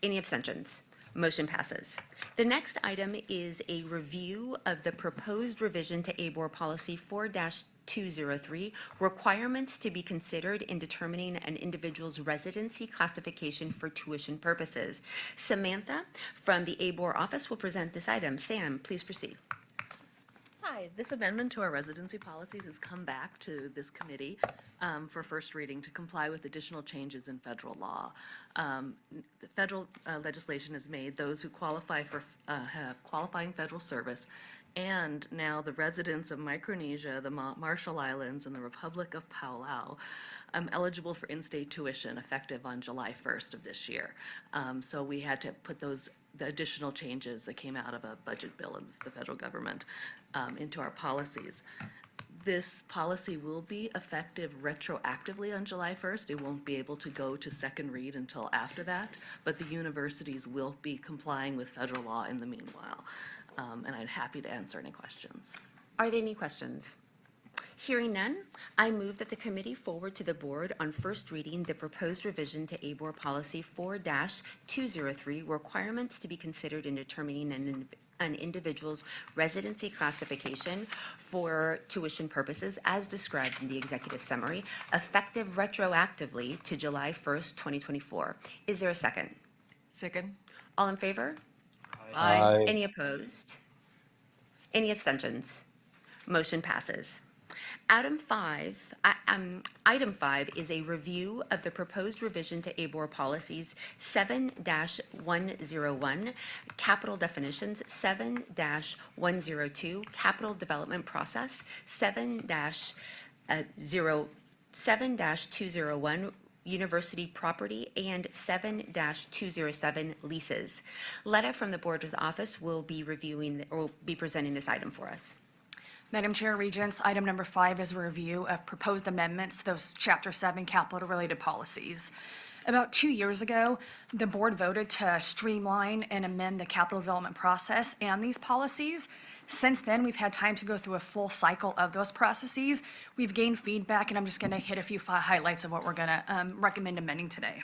Any abstentions? Motion passes. The next item is a review of the proposed revision to ABOR Policy 4-203, requirements to be considered in determining an individual's residency classification for tuition purposes. Samantha from the ABOR office will present this item. Sam, please proceed. Hi, this amendment to our residency policies has come back to this committee for first reading to comply with additional changes in federal law. The federal legislation has made those who qualify for have qualifying federal service and now the residents of Micronesia, the Marshall Islands, and the Republic of Palau eligible for in-state tuition effective on July 1st of this year. So we had to put the additional changes that came out of a budget bill of the federal government into our policies. This policy will be effective retroactively on July 1st. It won't be able to go to second read until after that, but the universities will be complying with federal law in the meanwhile. And I'm happy to answer any questions. Are there any questions? Hearing none, I move that the committee forward to the board on first reading the proposed revision to ABOR Policy 4-203, requirements to be considered in determining an individual's residency classification for tuition purposes as described in the executive summary, effective retroactively to July 1st, 2024. Is there a second? Second. All in favor? Aye. Any opposed? Any abstentions? Motion passes. Item 5 is a review of the proposed revision to ABOR policies 7-101, capital definitions, 7-102, capital development process, 7-201, university property, and 7-207 leases. Letta from the board's office will be presenting this item for us. Madam Chair, Regents, item number 5 is a review of proposed amendments to those Chapter 7 capital-related policies. About 2 years ago, the board voted to streamline and amend the capital development process and these policies. Since then, we've had time to go through a full cycle of those processes. We've gained feedback, and I'm just going to hit a few highlights of what we're going to recommend amending today.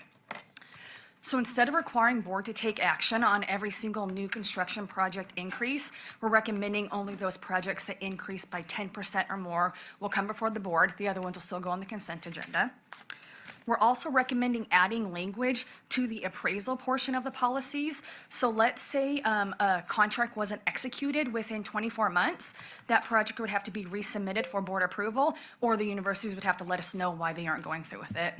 So instead of requiring board to take action on every single new construction project increase, we're recommending only those projects that increase by 10% or more will come before the board. The other ones will still go on the consent agenda. We're also recommending adding language to the appraisal portion of the policies. So let's say a contract wasn't executed within 24 months. That project would have to be resubmitted for board approval, or the universities would have to let us know why they aren't going through with it.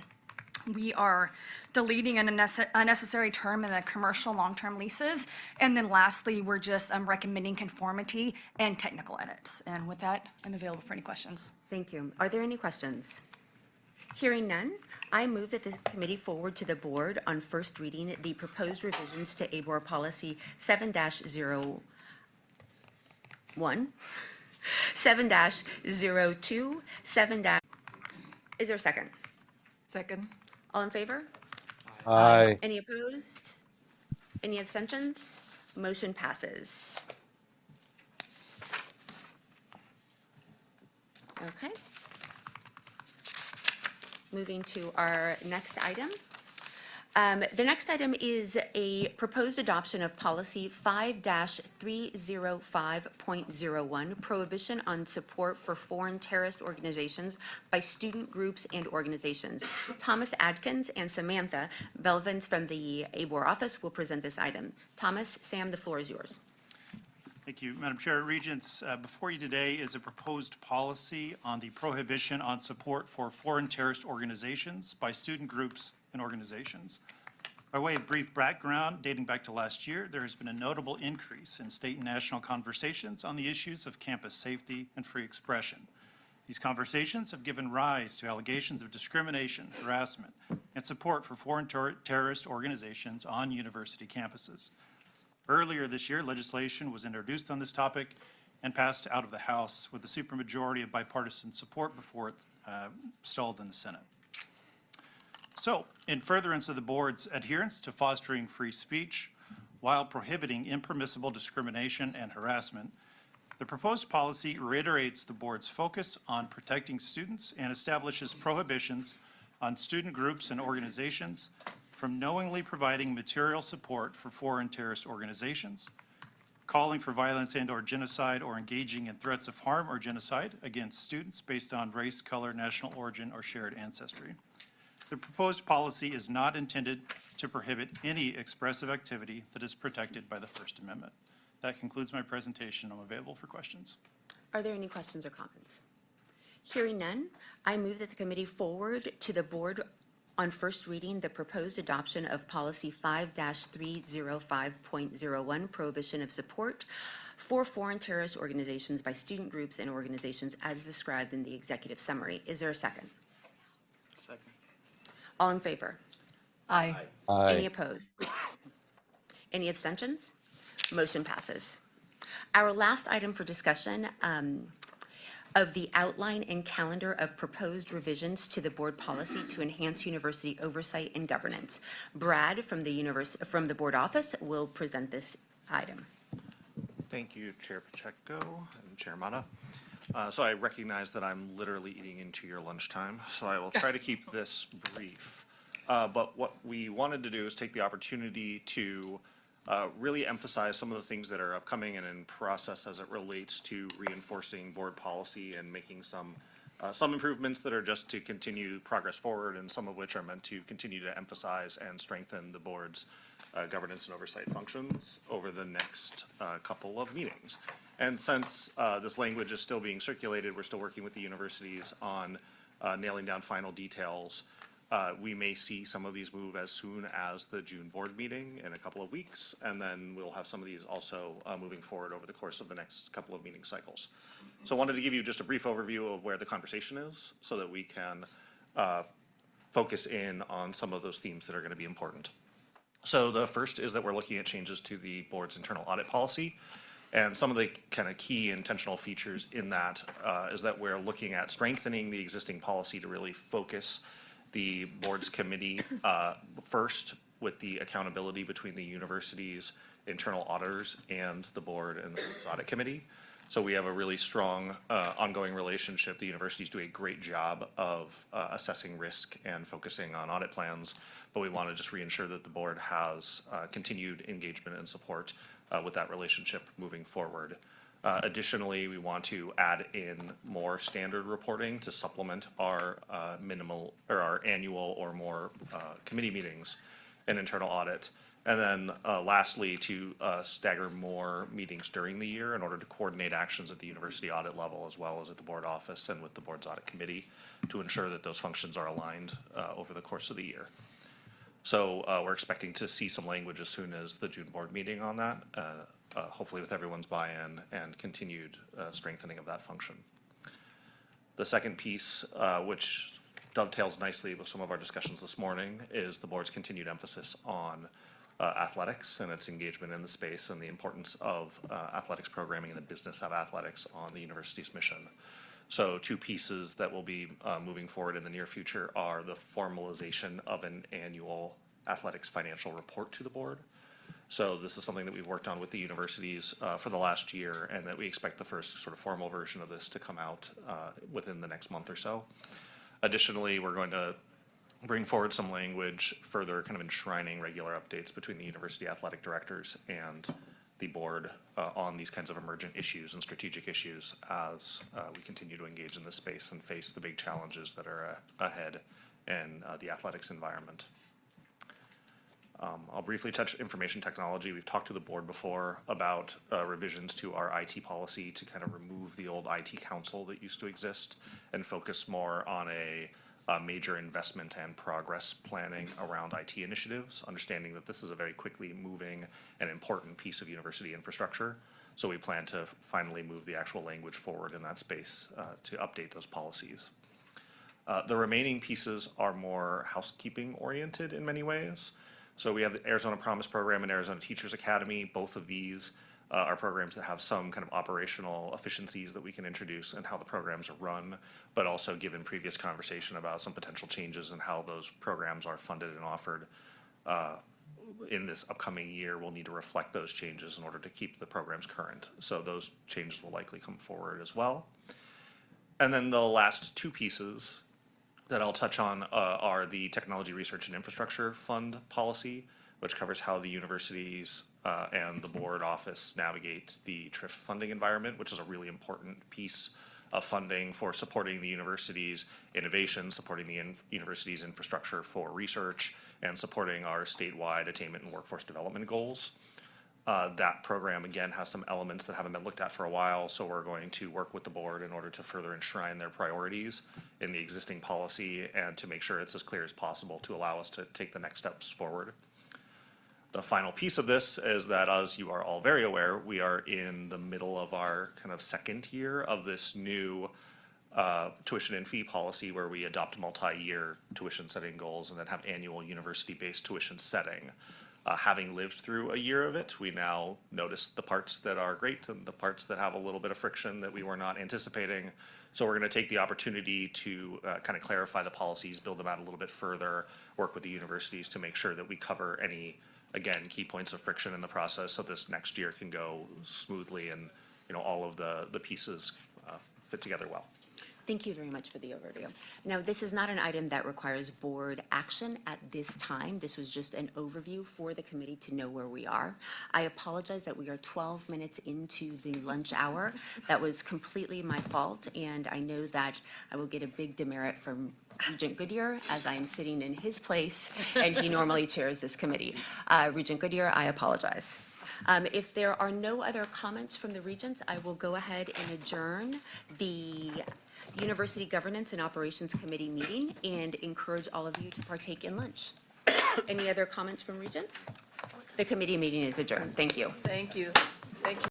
We are deleting an unnecessary term in the commercial long-term leases. And then lastly, we're just recommending conformity and technical edits. And with that, I'm available for any questions. Thank you. Are there any questions? Hearing none, I move that the committee forward to the board on first reading the proposed revisions to ABOR Policy 7-01, 7-02, 7- Is there a second? Second. All in favor? Aye. Any opposed? Any abstentions? Motion passes. Okay. Moving to our next item. The next item is a proposed adoption of policy 5-305.01, prohibition on support for foreign terrorist organizations by student groups and organizations. Thomas Adkins and Samantha Belvins from the ABOR office will present this item. Thomas, Sam, the floor is yours. Thank you, Madam Chair. Regents, before you today is a proposed policy on the prohibition on support for foreign terrorist organizations by student groups and organizations. By way of brief background, dating back to last year, there has been a notable increase in state and national conversations on the issues of campus safety and free expression. These conversations have given rise to allegations of discrimination, harassment, and support for foreign terrorist organizations on university campuses. Earlier this year, legislation was introduced on this topic and passed out of the House with a supermajority of bipartisan support before it stalled in the Senate. So, in furtherance of the board's adherence to fostering free speech while prohibiting impermissible discrimination and harassment, the proposed policy reiterates the board's focus on protecting students and establishes prohibitions on student groups and organizations from knowingly providing material support for foreign terrorist organizations, calling for violence and/or genocide, or engaging in threats of harm or genocide against students based on race, color, national origin, or shared ancestry. The proposed policy is not intended to prohibit any expressive activity that is protected by the First Amendment. That concludes my presentation. I'm available for questions. Are there any questions or comments? Hearing none, I move that the committee forward to the board on first reading the proposed adoption of policy 5-305.01, prohibition of support for foreign terrorist organizations by student groups and organizations as described in the executive summary. Is there a second? Second. All in favor? Aye. Aye. Any opposed? Any abstentions? Motion passes. Our last item for discussion of the outline and calendar of proposed revisions to the board policy to enhance university oversight and governance. Brad from the board office will present this item. Thank you, Chair Pacheco and Chair Mata. So I recognize that I'm literally eating into your lunchtime, so I will try to keep this brief. But what we wanted to do is take the opportunity to really emphasize some of the things that are upcoming and in process as it relates to reinforcing board policy and making some improvements that are just to continue progress forward, and some of which are meant to continue to emphasize and strengthen the board's governance and oversight functions over the next couple of meetings. And since this language is still being circulated, we're still working with the universities on nailing down final details. We may see some of these move as soon as the June board meeting in a couple of weeks, and then we'll have some of these also moving forward over the course of the next couple of meeting cycles. So I wanted to give you just a brief overview of where the conversation is so that we can focus in on some of those themes that are going to be important. So the first is that we're looking at changes to the board's internal audit policy. And some of the kind of key intentional features in that is that we're looking at strengthening the existing policy to really focus the board's committee first with the accountability between the university's internal auditors and the board and the audit committee. So we have a really strong ongoing relationship. The universities do a great job of assessing risk and focusing on audit plans, but we want to just reassure that the board has continued engagement and support with that relationship moving forward. Additionally, we want to add in more standard reporting to supplement our our annual or more committee meetings and internal audit. And then lastly, to stagger more meetings during the year in order to coordinate actions at the university audit level as well as at the board office and with the board's audit committee to ensure that those functions are aligned over the course of the year. So we're expecting to see some language as soon as the June board meeting on that, hopefully with everyone's buy-in and continued strengthening of that function. The second piece, which dovetails nicely with some of our discussions this morning, is the board's continued emphasis on athletics and its engagement in the space and the importance of athletics programming and the business of athletics on the university's mission. So two pieces that will be moving forward in the near future are the formalization of an annual athletics financial report to the board, So this is something that we've worked on with the universities for the last year, and that we expect the first sort of formal version of this to come out within the next month or so. Additionally, we're going to bring forward some language further kind of enshrining regular updates between the university athletic directors and the board on these kinds of emergent issues and strategic issues as we continue to engage in this space and face the big challenges that are ahead in the athletics environment. I'll briefly touch information technology. We've talked to the board before about revisions to our IT policy to kind of remove the old IT council that used to exist and focus more on a major investment and progress planning around IT initiatives, understanding that this is a very quickly moving and important piece of university infrastructure. So we plan to finally move the actual language forward in that space to update those policies. The remaining pieces are more housekeeping oriented in many ways. So we have the Arizona Promise Program and Arizona Teachers Academy. Both of these are programs that have some kind of operational efficiencies that we can introduce in how the programs are run, but also given previous conversation about some potential changes in how those programs are funded and offered in this upcoming year, we'll need to reflect those changes in order to keep the programs current. So those changes will likely come forward as well. And then the last two pieces that I'll touch on are the Technology Research and Infrastructure Fund policy, which covers how the universities and the board office navigate the TRIF funding environment, which is a really important piece of funding for supporting the university's innovation, supporting the university's infrastructure for research, and supporting our statewide attainment and workforce development goals. That program, again, has some elements that haven't been looked at for a while, so we're going to work with the board in order to further enshrine their priorities in the existing policy and to make sure it's as clear as possible to allow us to take the next steps forward. The final piece of this is that, as you are all very aware, we are in the middle of our kind of second year of this new tuition and fee policy where we adopt multi-year tuition setting goals and then have annual university-based tuition setting. Having lived through a year of it, we now notice the parts that are great and the parts that have a little bit of friction that we were not anticipating. So we're going to take the opportunity to kind of clarify the policies, build them out a little bit further, work with the universities to make sure that we cover any, again, key points of friction in the process so this next year can go smoothly and all of the pieces fit together well. Thank you very much for the overview. Now, this is not an item that requires board action at this time. This was just an overview for the committee to know where we are. I apologize that we are 12 minutes into the lunch hour. That was completely my fault, and I know that I will get a big demerit from Regent Goodyear as I am sitting in his place, and he normally chairs this committee. Regent Goodyear, I apologize. If there are no other comments from the regents, I will go ahead and adjourn the University Governance and Operations Committee meeting and encourage all of you to partake in lunch. Any other comments from regents? The committee meeting is adjourned. Thank you. Thank you. Thank you.